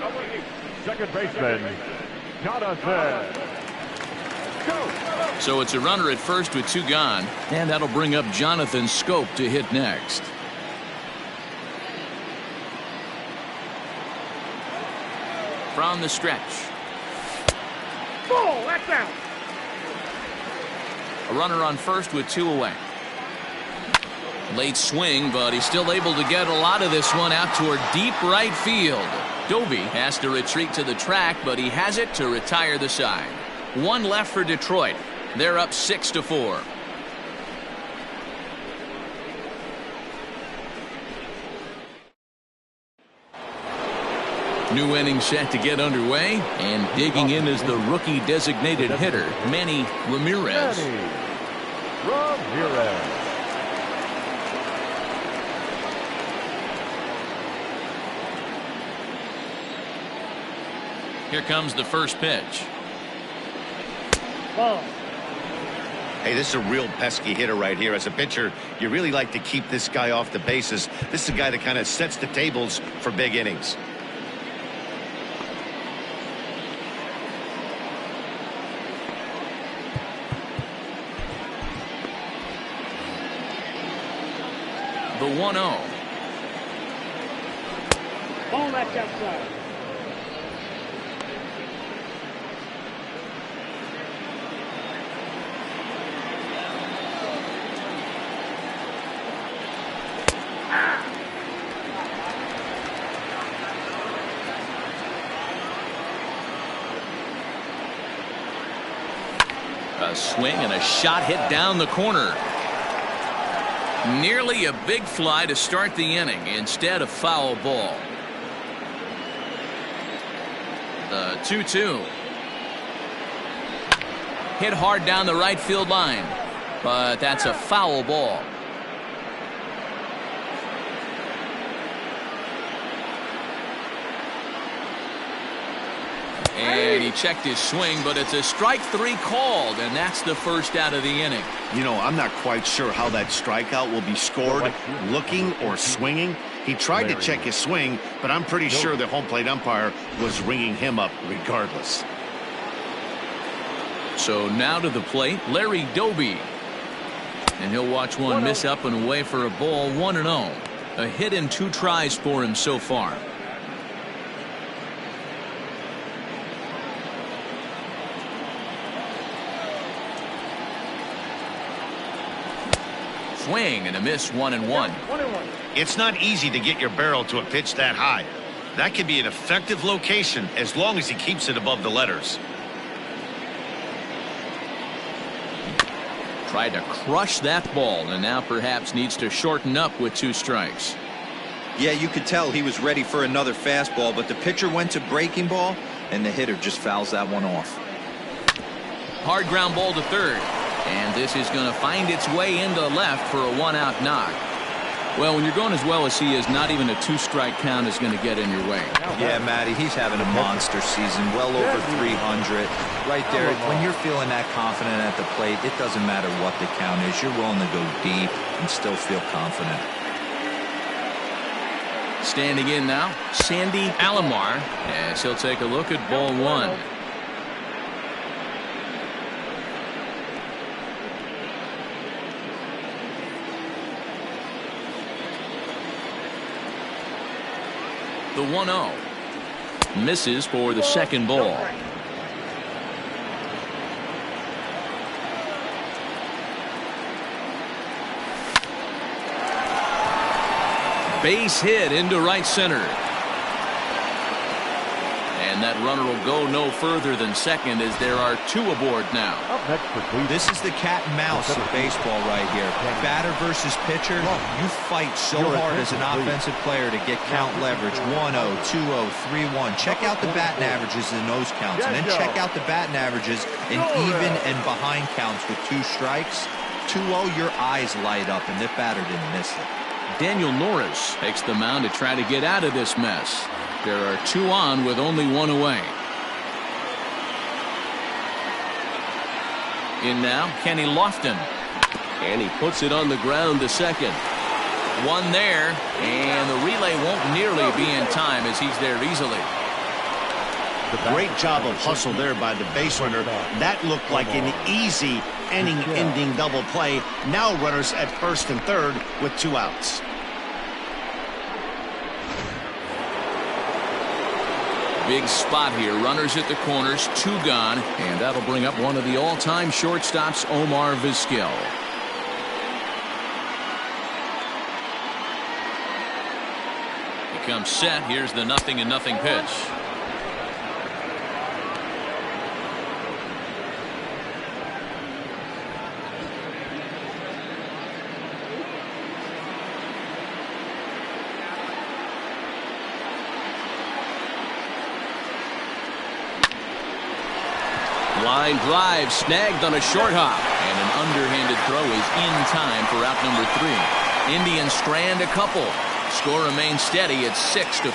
second baseman, Jonathan. So it's a runner at first with 2 gone, and that'll bring up Jonathan Scope to hit next. From the stretch. Ball, that's out. A runner on first with 2 away. Late swing, but he's still able to get a lot of this one out toward deep right field. Doby has to retreat to the track, but he has it to retire the side. 1 left for Detroit. They're up 6-4. New inning set to get underway, and digging in is the rookie designated hitter, Manny Ramirez. Here comes the first pitch. Ball. Hey, this is a real pesky hitter right here. As a pitcher, you really like to keep this guy off the bases. This is a guy that kind of sets the tables for big innings. The 1-0. Ball that's outside. A swing and a shot hit down the corner. Nearly a big fly to start the inning. Instead, a foul ball. The 2-2. Hit hard down the right field line, but that's a foul ball. And he checked his swing, but it's a strike 3 called, and that's the first out of the inning. You know, I'm not quite sure how that strikeout will be scored, looking or swinging. He tried to check his swing, but I'm pretty sure the home plate umpire was ringing him up regardless. So now to the plate, Larry Doby. And he'll watch one miss up and away for a ball. 1-0. A hit in 2 tries for him so far. Swing and a miss. 1-1. It's not easy to get your barrel to a pitch that high. That can be an effective location as long as he keeps it above the letters. Tried to crush that ball, and now perhaps needs to shorten up with 2 strikes. Yeah, you could tell he was ready for another fastball, but the pitcher went to breaking ball, and the hitter just fouls that one off. Hard ground ball to third. And this is going to find its way into left for a 1-out knock. Well, when you're going as well as he is, not even a 2-strike count is going to get in your way. Yeah, Matty, he's having a monster season, well over 300. Right there, when you're feeling that confident at the plate, it doesn't matter what the count is. You're willing to go deep and still feel confident. Standing in now, Sandy Alomar, as he'll take a look at ball 1. The 1-0 misses for the second ball. Base hit into right center. And that runner will go no further than second as there are 2 aboard now. This is the cat and mouse of baseball right here. Batter versus pitcher. You fight so hard as an offensive player to get count leverage. 1-0, 2-0, 3-1. Check out the batting averages in those counts, and then check out the batting averages in even and behind counts with 2 strikes. 2-0, your eyes light up, and the batter didn't miss it. Daniel Norris takes the mound to try to get out of this mess. There are 2 on with only 1 away. In now, Kenny Lofton. And he puts it on the ground to second. 1 there, and the relay won't nearly be in time as he's there easily. Great job of hustle there by the base runner. That looked like an easy inning-ending double play. Now runners at first and third with 2 outs. Big spot here. Runners at the corners, 2 gone, and that'll bring up one of the all-time shortstops, Omar Vizquel. He comes set. Here's the 0-0 pitch. Line drive snagged on a short hop, and an underhanded throw is in time for out number 3. Indians strand a couple. Score remains steady at 6-4.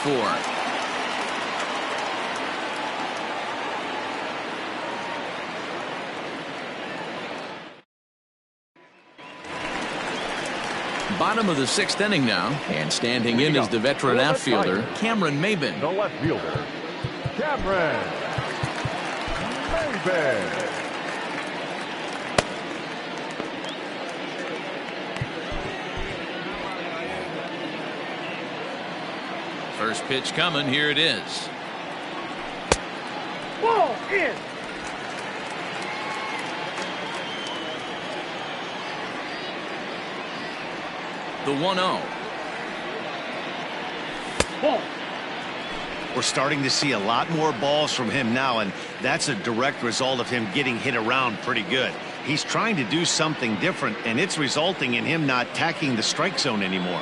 Bottom of the 6th inning now, and standing in is the veteran outfielder, Cameron Maybin. The left fielder, Cameron Maybin. First pitch coming, here it is. Ball in. The 1-0. Ball. We're starting to see a lot more balls from him now, and that's a direct result of him getting hit around pretty good. He's trying to do something different, and it's resulting in him not tacking the strike zone anymore.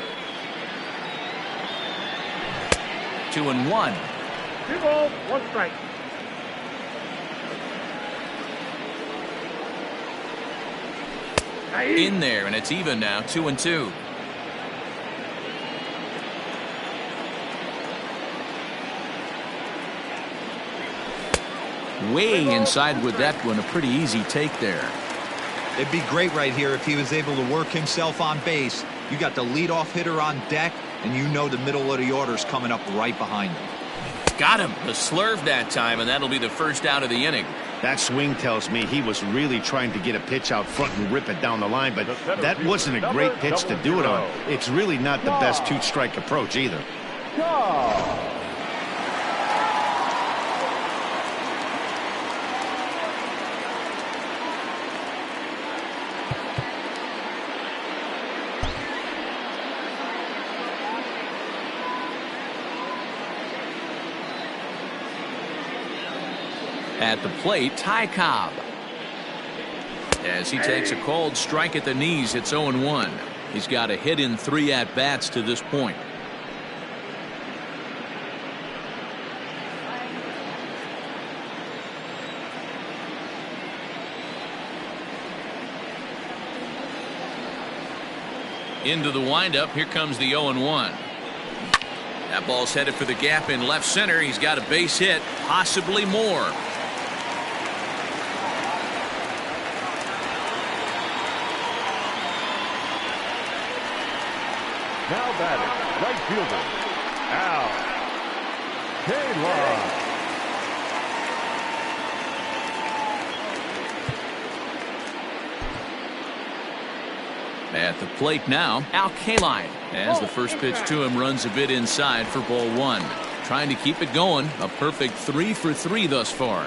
2-1. 2 balls, 1 strike. In there, and it's even now, 2-2. Way inside with that one, a pretty easy take there. It'd be great right here if he was able to work himself on base. You got the leadoff hitter on deck, and you know the middle of the order's coming up right behind him. Got him. The slurve that time, and that'll be the first out of the inning. That swing tells me he was really trying to get a pitch out front and rip it down the line, but that wasn't a great pitch to do it on. It's really not the best 2-strike approach either. At the plate, Ty Cobb. As he takes a cold strike at the knees, it's 0-1. He's got a hit in 3 at-bats to this point. Into the windup, here comes the 0-1. That ball's headed for the gap in left center. He's got a base hit, possibly more. Now batting, right fielder, Al Kaline. At the plate now, Al Kaline, as the first pitch to him runs a bit inside for ball 1. Trying to keep it going. A perfect 3 for 3 thus far.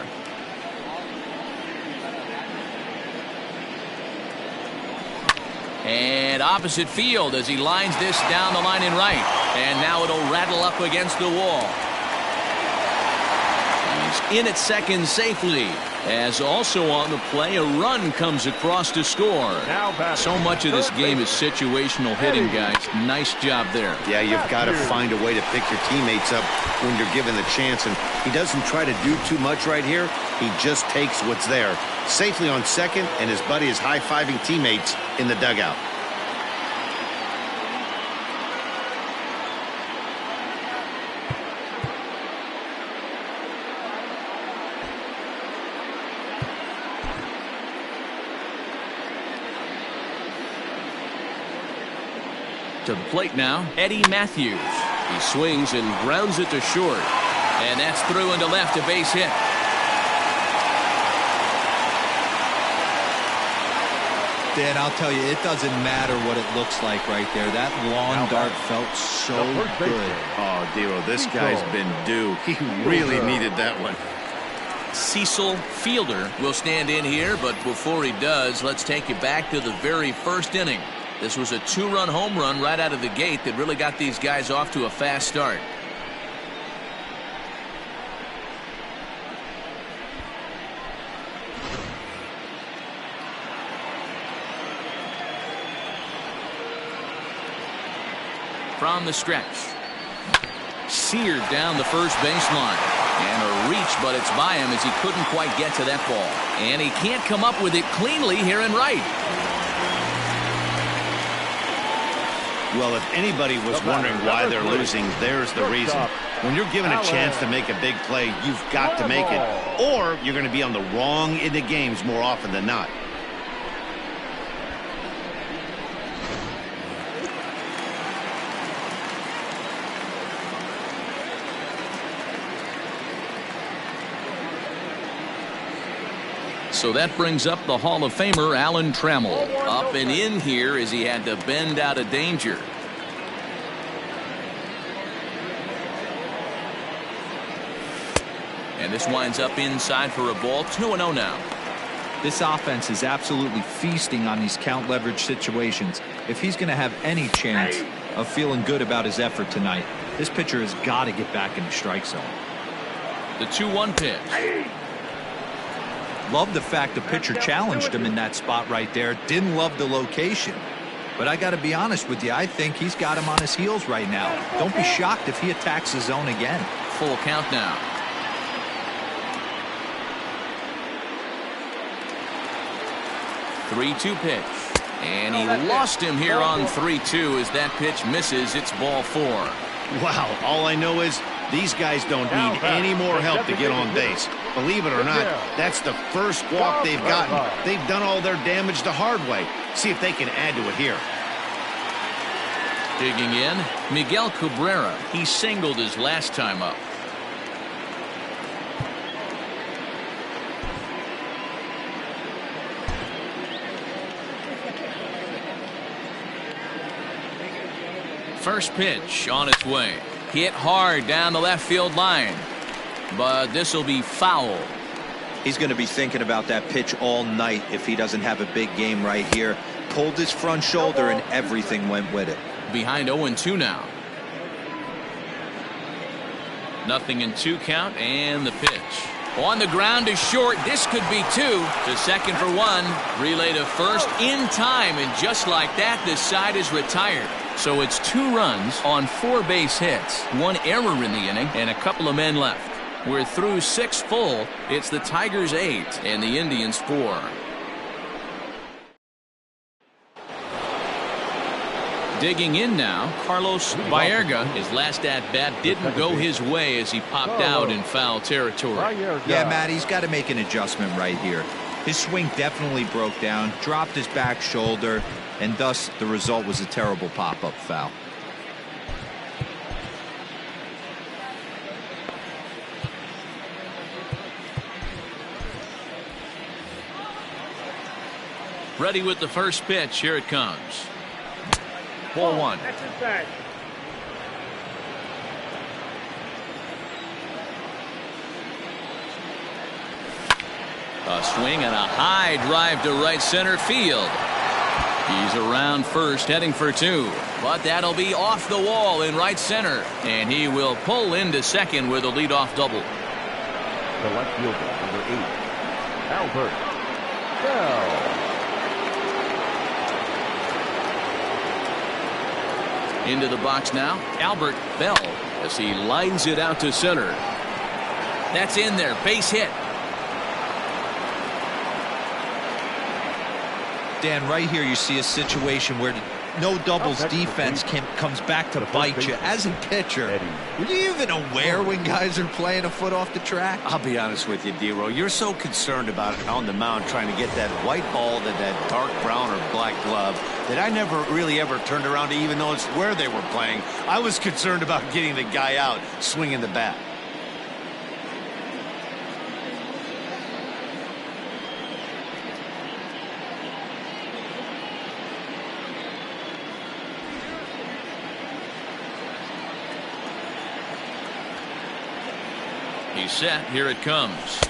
And opposite field as he lines this down the line in right. And now it'll rattle up against the wall. He's in at second safely. As also on the play, a run comes across to score. So much of this game is situational hitting, guys. Nice job there. Yeah, you've got to find a way to pick your teammates up when you're given the chance. And he doesn't try to do too much right here. He just takes what's there. Safely on second, and his buddy is high-fiving teammates in the dugout. To the plate now, Eddie Matthews. He swings and grounds it to short. And that's through into left, a base hit. Dan, I'll tell you, it doesn't matter what it looks like right there. That lawn dart felt so good. Oh, Dero, this guy's been due. He really needed that one. Cecil Fielder will stand in here, but before he does, let's take you back to the very first inning. This was a 2-run home run right out of the gate that really got these guys off to a fast start. From the stretch. Seared down the first baseline. And a reach, but it's by him as he couldn't quite get to that ball. And he can't come up with it cleanly here in right. Well, if anybody was wondering why they're losing, there's the reason. When you're given a chance to make a big play, you've got to make it, or you're going to be on the wrong end of games more often than not. So that brings up the Hall of Famer Alan Trammell. Up and in here as he had to bend out of danger. And this winds up inside for a ball. 2-0 now. This offense is absolutely feasting on these count leverage situations. If he's going to have any chance of feeling good about his effort tonight, this pitcher has got to get back in the strike zone. The 2-1 pitch. Love the fact the pitcher challenged him in that spot right there. Didn't love the location. But I got to be honest with you, I think he's got him on his heels right now. Don't be shocked if he attacks the zone again. Full count now. 3-2 pitch. And he lost him here on 3-2 as that pitch misses. It's ball 4. Wow, all I know is these guys don't need any more help to get on base. Believe it or not, that's the first walk they've gotten. They've done all their damage the hard way. See if they can add to it here. Digging in, Miguel Cabrera. He singled his last time up. First pitch on its way. Hit hard down the left field line. But this will be foul. He's going to be thinking about that pitch all night if he doesn't have a big game right here. Pulled his front shoulder and everything went with it. Behind 0-2 now. 0-2 count and the pitch. On the ground to short. This could be 2. To second for 1. Relay to first in time. And just like that, this side is retired. So it's 2 runs on 4 base hits. 1 error in the inning and a couple of men left. We're through 6 full. It's the Tigers 8 and the Indians 4. Digging in now, Carlos Baerga. His last at-bat didn't go his way as he popped out in foul territory. Yeah, Matt, he's got to make an adjustment right here. His swing definitely broke down, dropped his back shoulder, and thus the result was a terrible pop-up foul. Ready with the first pitch. Here it comes. Ball 1. That's inside. A swing and a high drive to right center field. He's around first, heading for 2. But that'll be off the wall in right center. And he will pull into second with a leadoff double. The left fielder, number 8, Albert Bell. Into the box now, Albert Bell, as he lines it out to center. That's in there, base hit. Dan, right here you see a situation where no doubles defense comes back to bite you. As a pitcher, were you even aware when guys are playing a foot off the track? I'll be honest with you, D-Row. You're so concerned about it on the mound trying to get that white ball to that dark brown or black glove that I never really ever turned around to even notice where they were playing. I was concerned about getting the guy out swinging the bat. He's set. Here it comes.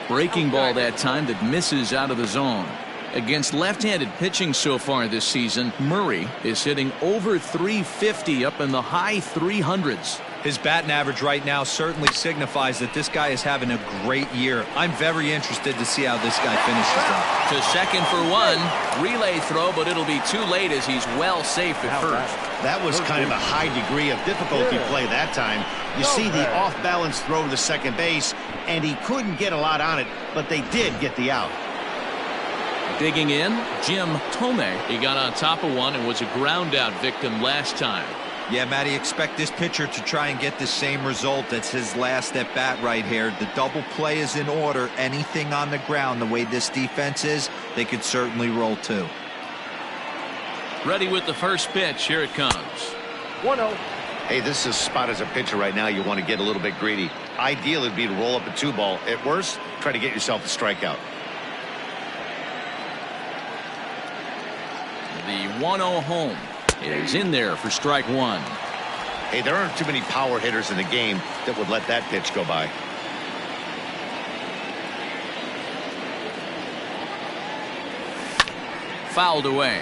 Breaking ball that time that misses out of the zone. Against left-handed pitching so far this season, Murray is hitting over 350 up in the high 300s. His batting average right now certainly signifies that this guy is having a great year. I'm very interested to see how this guy finishes up. To second for 1. Relay throw, but it'll be too late as he's well safe at first. That was kind of a high degree of difficulty play that time. You see the off-balance throw to second base, and he couldn't get a lot on it, but they did get the out. Digging in, Jim Thome. He got on top of one and was a ground-out victim last time. Yeah, Matty, expect this pitcher to try and get the same result. That's his last at bat right here. The double play is in order. Anything on the ground, the way this defense is, they could certainly roll 2. Ready with the first pitch. Here it comes. 1-0. Hey, this is a spot as a pitcher right now. You want to get a little bit greedy. Ideal would be to roll up a 2-ball. At worst, try to get yourself a strikeout. The 1-0 home is in there for strike one. Hey, there aren't too many power hitters in the game that would let that pitch go by. Fouled away.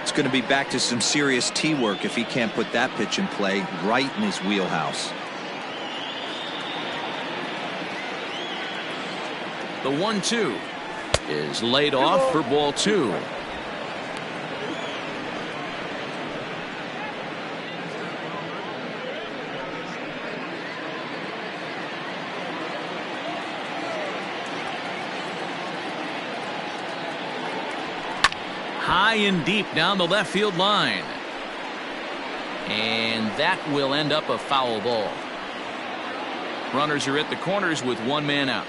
It's going to be back to some serious tee work if he can't put that pitch in play right in his wheelhouse. The 1-2 is laid off for ball two. High and deep down the left field line. And that will end up a foul ball. Runners are at the corners with one man out.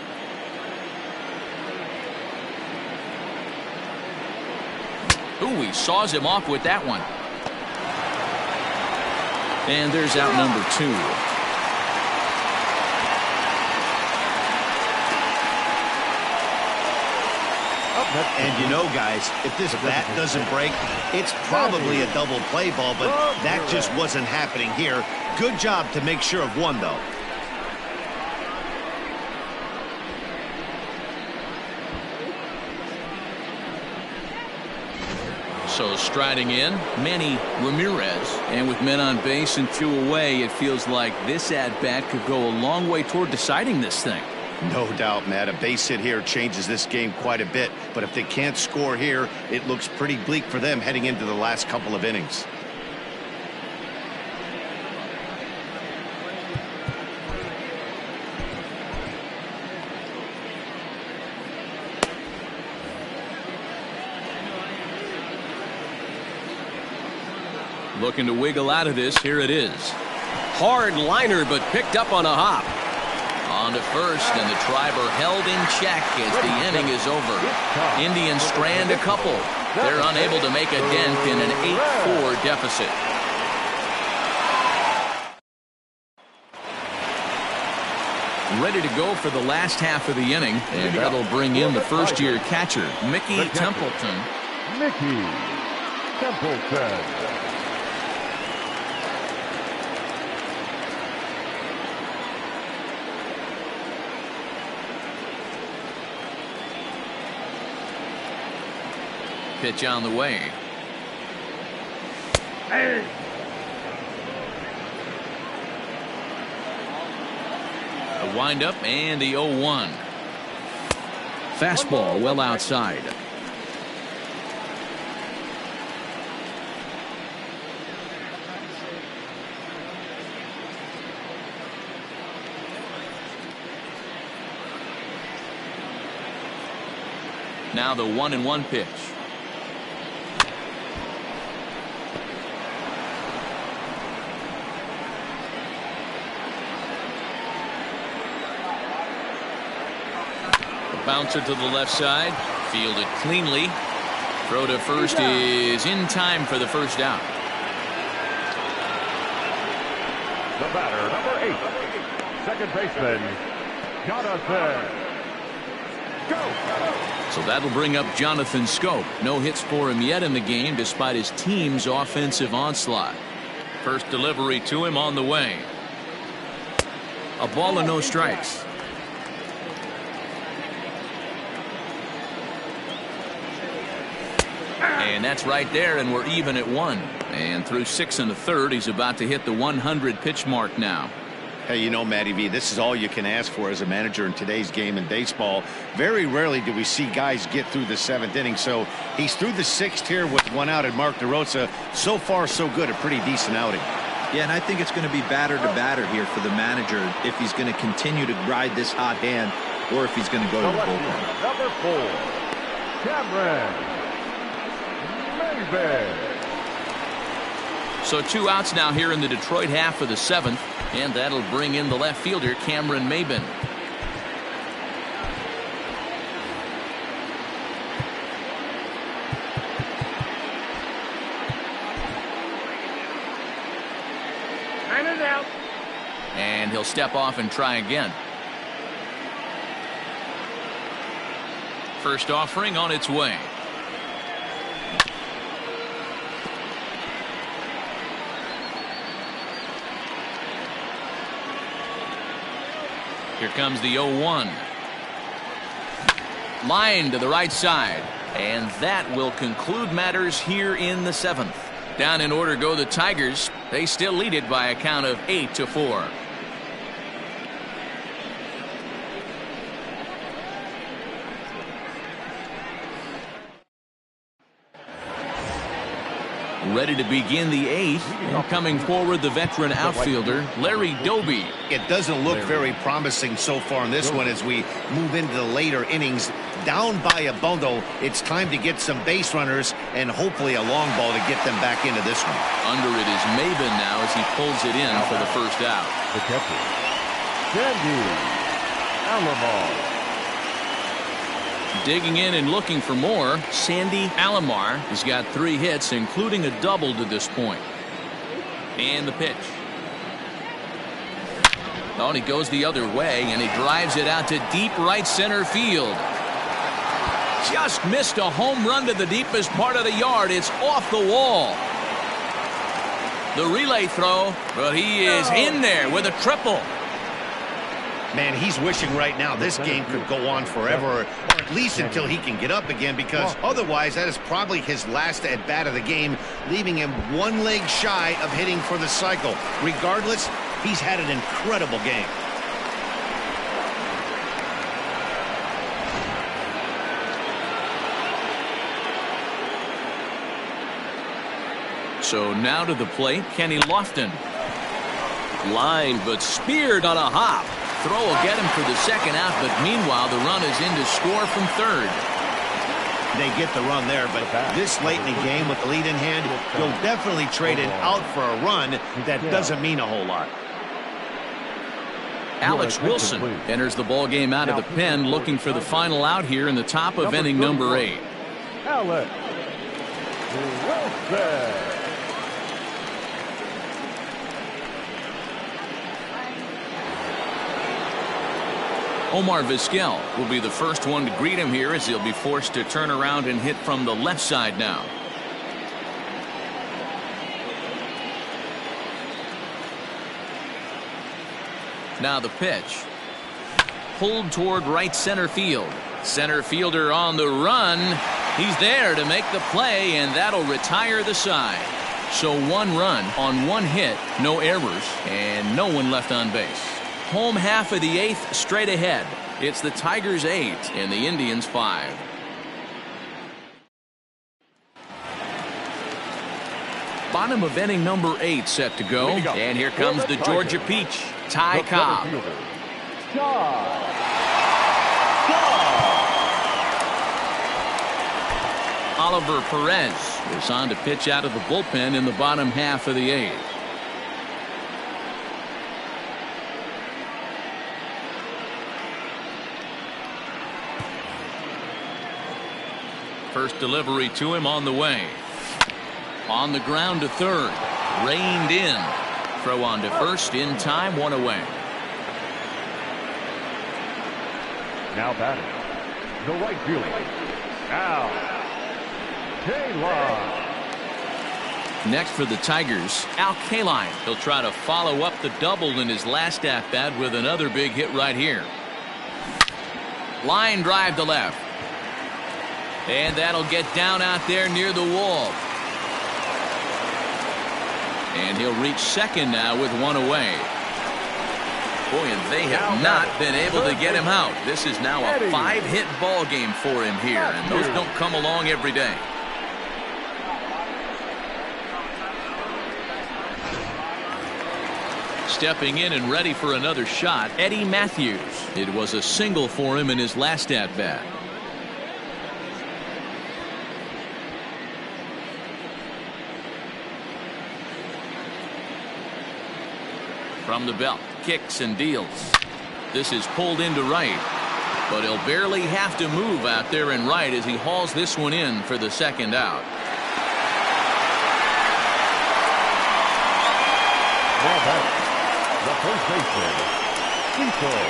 Ooh, he saws him off with that one. And there's out number two. And you know, guys, if this bat doesn't break, it's probably a double play ball, but that just wasn't happening here. Good job to make sure of one, though. So striding in, Manny Ramirez. And with men on base and two away, it feels like this at-bat could go a long way toward deciding this thing. No doubt, Matt. A base hit here changes this game quite a bit. But if they can't score here, it looks pretty bleak for them heading into the last couple of innings. Looking to wiggle out of this. Here it is. Hard liner, but picked up on a hop. On to first, and the driver held in check as the inning is over. Indians strand a couple. They're unable to make a dent in an 8-4 deficit. Ready to go for the last half of the inning, and that'll bring in the first-year catcher, Mickey Templeton. Mickey Templeton. Pitch on the way. A windup and the 0-1. Fastball well outside. Now the 1-1 pitch. Bouncer to the left side, fielded cleanly. Throw to first is in time for the first out. The batter, number 8, second baseman, Jonathan. Go! So that'll bring up Jonathan Schoop. No hits for him yet in the game despite his team's offensive onslaught. First delivery to him on the way. A ball and no strikes. And that's right there, and we're even at 1. And through 6 1/3, he's about to hit the 100 pitch mark now. Hey, you know, Matty V, this is all you can ask for as a manager in today's game in baseball. Very rarely do we see guys get through the 7th inning. So he's through the 6th here with 1 out, and Mark DeRosa, so far so good, a pretty decent outing. Yeah, and I think it's going to be batter to batter here for the manager if he's going to continue to ride this hot hand or if he's going to go to the bullpen. Number 4, Cameron. So 2 outs now here in the Detroit half of the 7th, and that'll bring in the left fielder, Cameron Maybin. And it's out. And he'll step off and try again. First offering on its way. Here comes the 0-1. Line to the right side. And that will conclude matters here in the 7th. Down in order go the Tigers. They still lead it by a count of 8-4. Ready to begin the 8th, and coming forward the veteran outfielder Larry Doby. It doesn't look very promising so far in this one as we move into the later innings. Down by a bundle, it's time to get some base runners and hopefully a long ball to get them back into this one. Under it is Maben now as he pulls it in for the first out. The catcher, Sandy Alomar. Digging in and looking for more, Sandy Alomar has got 3 hits, including a double to this point. And the pitch. Oh, and he goes the other way, and he drives it out to deep right center field. Just missed a home run to the deepest part of the yard. It's off the wall. The relay throw, but he is in there with a triple. Man, he's wishing right now this game could go on forever, or at least until he can get up again, because otherwise that is probably his last at-bat of the game, leaving him 1 leg shy of hitting for the cycle. Regardless, he's had an incredible game. So now to the plate, Kenny Lofton. Line, but speared on a hop. Throw will get him for the second out, but meanwhile the run is in to score from third. They get the run there, but this late in the game with the lead in hand, you'll definitely trade an out for a run. That doesn't mean a whole lot. Alex Wilson enters the ball game out of the pen, looking for the final out here in the top of inning number 8. Alex Wilson. Omar Vizquel will be the first one to greet him here as he'll be forced to turn around and hit from the left side now. Now the pitch. Pulled toward right center field. Center fielder on the run. He's there to make the play, and that'll retire the side. So 1 run on 1 hit, no errors, and no one left on base. Home half of the 8th straight ahead. It's the Tigers 8 and the Indians 5. Bottom of inning number 8 set to go. And here comes the Georgia Peach, Ty Cobb. Oliver Perez is on to pitch out of the bullpen in the bottom half of the 8th. First delivery to him on the way. On the ground to third. Reined in. Throw on to first in time, 1 away. Now batting, the right fielder, Al Kaline. Next for the Tigers, Al Kaline. He'll try to follow up the double in his last at-bat with another big hit right here. Line drive to left. And that'll get down out there near the wall. And he'll reach second now with 1 away. Boy, and they have not been able to get him out. This is now a 5-hit ball game for him here, and those don't come along every day. Stepping in and ready for another shot, Eddie Matthews. It was a single for him in his last at-bat. From the belt, kicks and deals. This is pulled into right, but he'll barely have to move out there in right as he hauls this one in for the second out. The first baseman, Cecil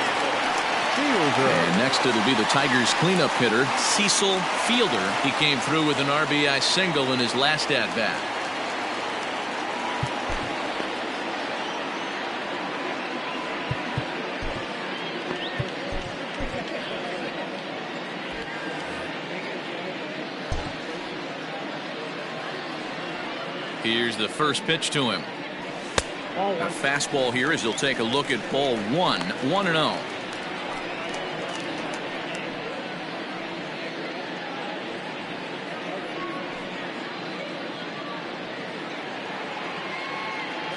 Fielder. And next it'll be the Tigers cleanup hitter, Cecil Fielder. He came through with an RBI single in his last at-bat. Here's the first pitch to him. A fastball here as he'll take a look at ball 1, 1-0.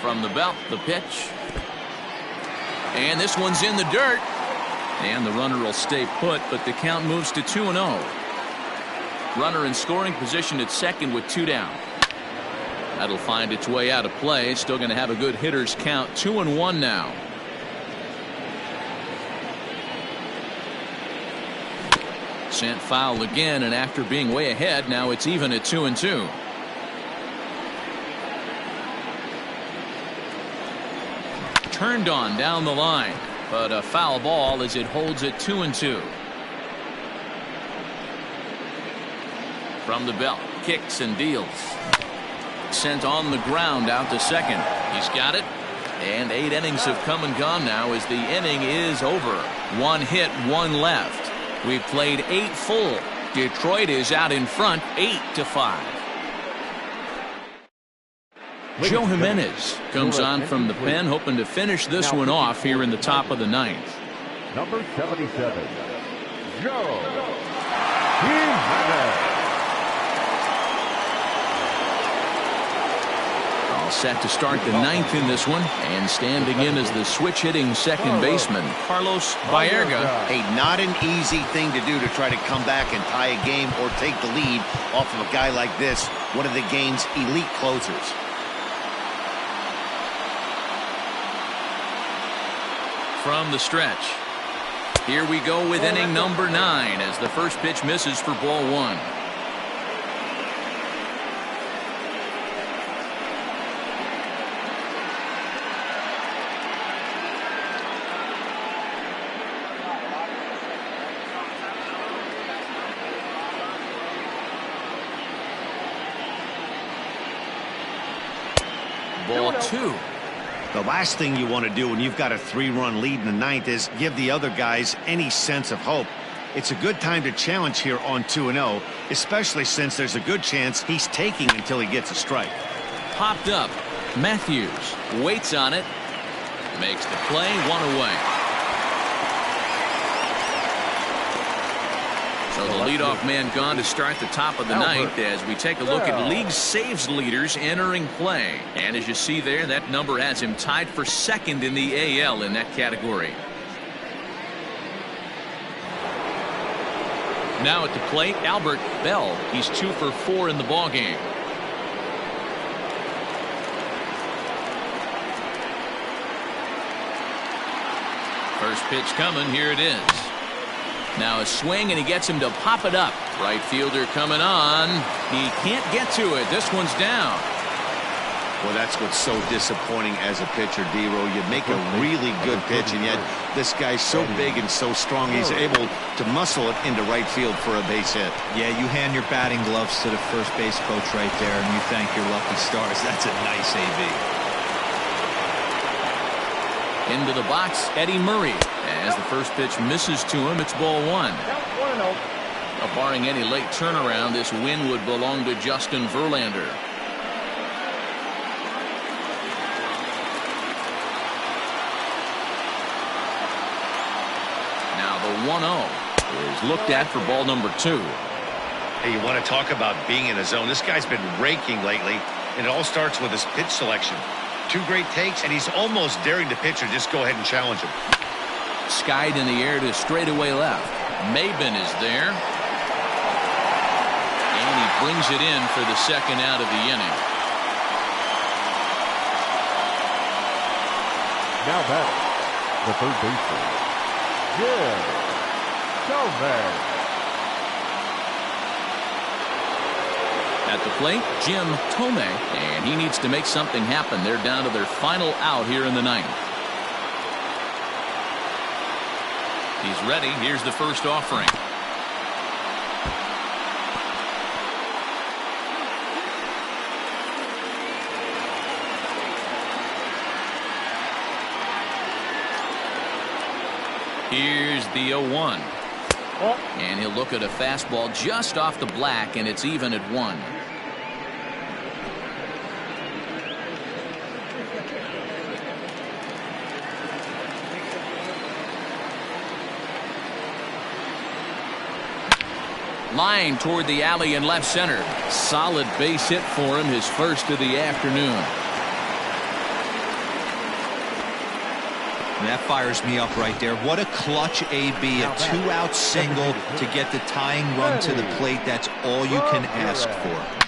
From the belt, the pitch. And this one's in the dirt. And the runner will stay put, but the count moves to 2-0. Runner in scoring position at second with 2 down. That'll find its way out of play. Still going to have a good hitter's count. 2-1 now. Sent foul again, and after being way ahead, now it's even at 2-2. Turned on down the line, but a foul ball as it holds it 2-2. From the belt, kicks and deals. Sent on the ground out to second. He's got it. And 8 innings have come and gone now as the inning is over. 1 hit, 1 left. We've played 8 full. Detroit is out in front 8-5. Joe Jimenez comes on from the pen, hoping to finish this one off here in the top of the 9th. Number 77, Joe Jimenez. All set to start the 9th in this one, and standing in as the switch-hitting second baseman, Carlos Baerga. Hey, not an easy thing to do to try to come back and tie a game or take the lead off of a guy like this, one of the game's elite closers. From the stretch. Here we go with inning number 9 as the first pitch misses for ball 1. Ball 2. The last thing you want to do when you've got a 3-run lead in the 9th is give the other guys any sense of hope. It's a good time to challenge here on 2-0, especially since there's a good chance he's taking until he gets a strike. Popped up. Matthews waits on it. Makes the play, 1 away. So the leadoff man gone to start the top of the 9th as we take a look at league saves leaders entering play. And as you see there, that number has him tied for second in the AL in that category. Now at the plate, Albert Bell. He's 2 for 4 in the ballgame. First pitch coming. Here it is. Now a swing, and he gets him to pop it up. Right fielder coming on. He can't get to it. This one's down. Well, that's what's so disappointing as a pitcher, D-Row. You make a really good pitch, and yet this guy's so big and so strong, he's able to muscle it into right field for a base hit. Yeah, you hand your batting gloves to the first base coach right there, and you thank your lucky stars. That's a nice AB. Into the box, Eddie Murray. As the first pitch misses to him, it's ball 1. Barring any late turnaround, this win would belong to Justin Verlander. Now the 1-0 is looked at for ball number 2. Hey, you want to talk about being in a zone? This guy's been raking lately, and it all starts with his pitch selection. 2 great takes, and he's almost daring the pitcher just go ahead and challenge him. Skied in the air to straightaway left. Maben is there. And he brings it in for the second out of the inning. Now back, the third baseman, Jim Tomei. At the plate, Jim Tomei, and he needs to make something happen. They're down to their final out here in the 9th. He's ready. Here's the first offering. Here's the 0-1. And he'll look at a fastball just off the black, and it's even at 1. Line toward the alley in left center. Solid base hit for him, his first of the afternoon. That fires me up right there. What a clutch AB, a two-out single to get the tying run to the plate. That's all you can ask for.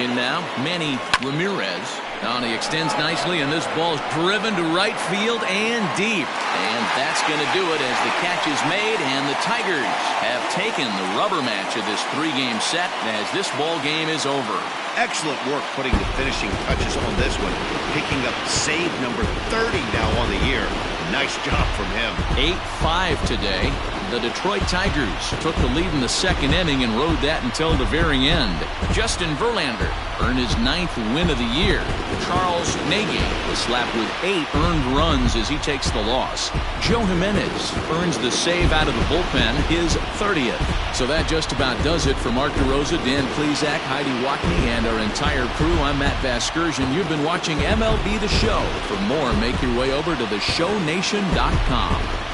In now, Manny Ramirez. Now he extends nicely, and this ball is driven to right field and deep. And that's going to do it as the catch is made, and the Tigers have taken the rubber match of this three-game set as this ball game is over. Excellent work putting the finishing touches on this one. Picking up save number 30 now on the year. Nice job from him. 8-5 today. The Detroit Tigers took the lead in the second inning and rode that until the very end. Justin Verlander earned his 9th win of the year. Charles Nagy was slapped with 8 earned runs as he takes the loss. Joe Jimenez earns the save out of the bullpen, his 30th. So that just about does it for Mark DeRosa, Dan Plesac, Heidi Watney, and our entire crew. I'm Matt Vasgersian. You've been watching MLB The Show. For more, make your way over to theshownation.com.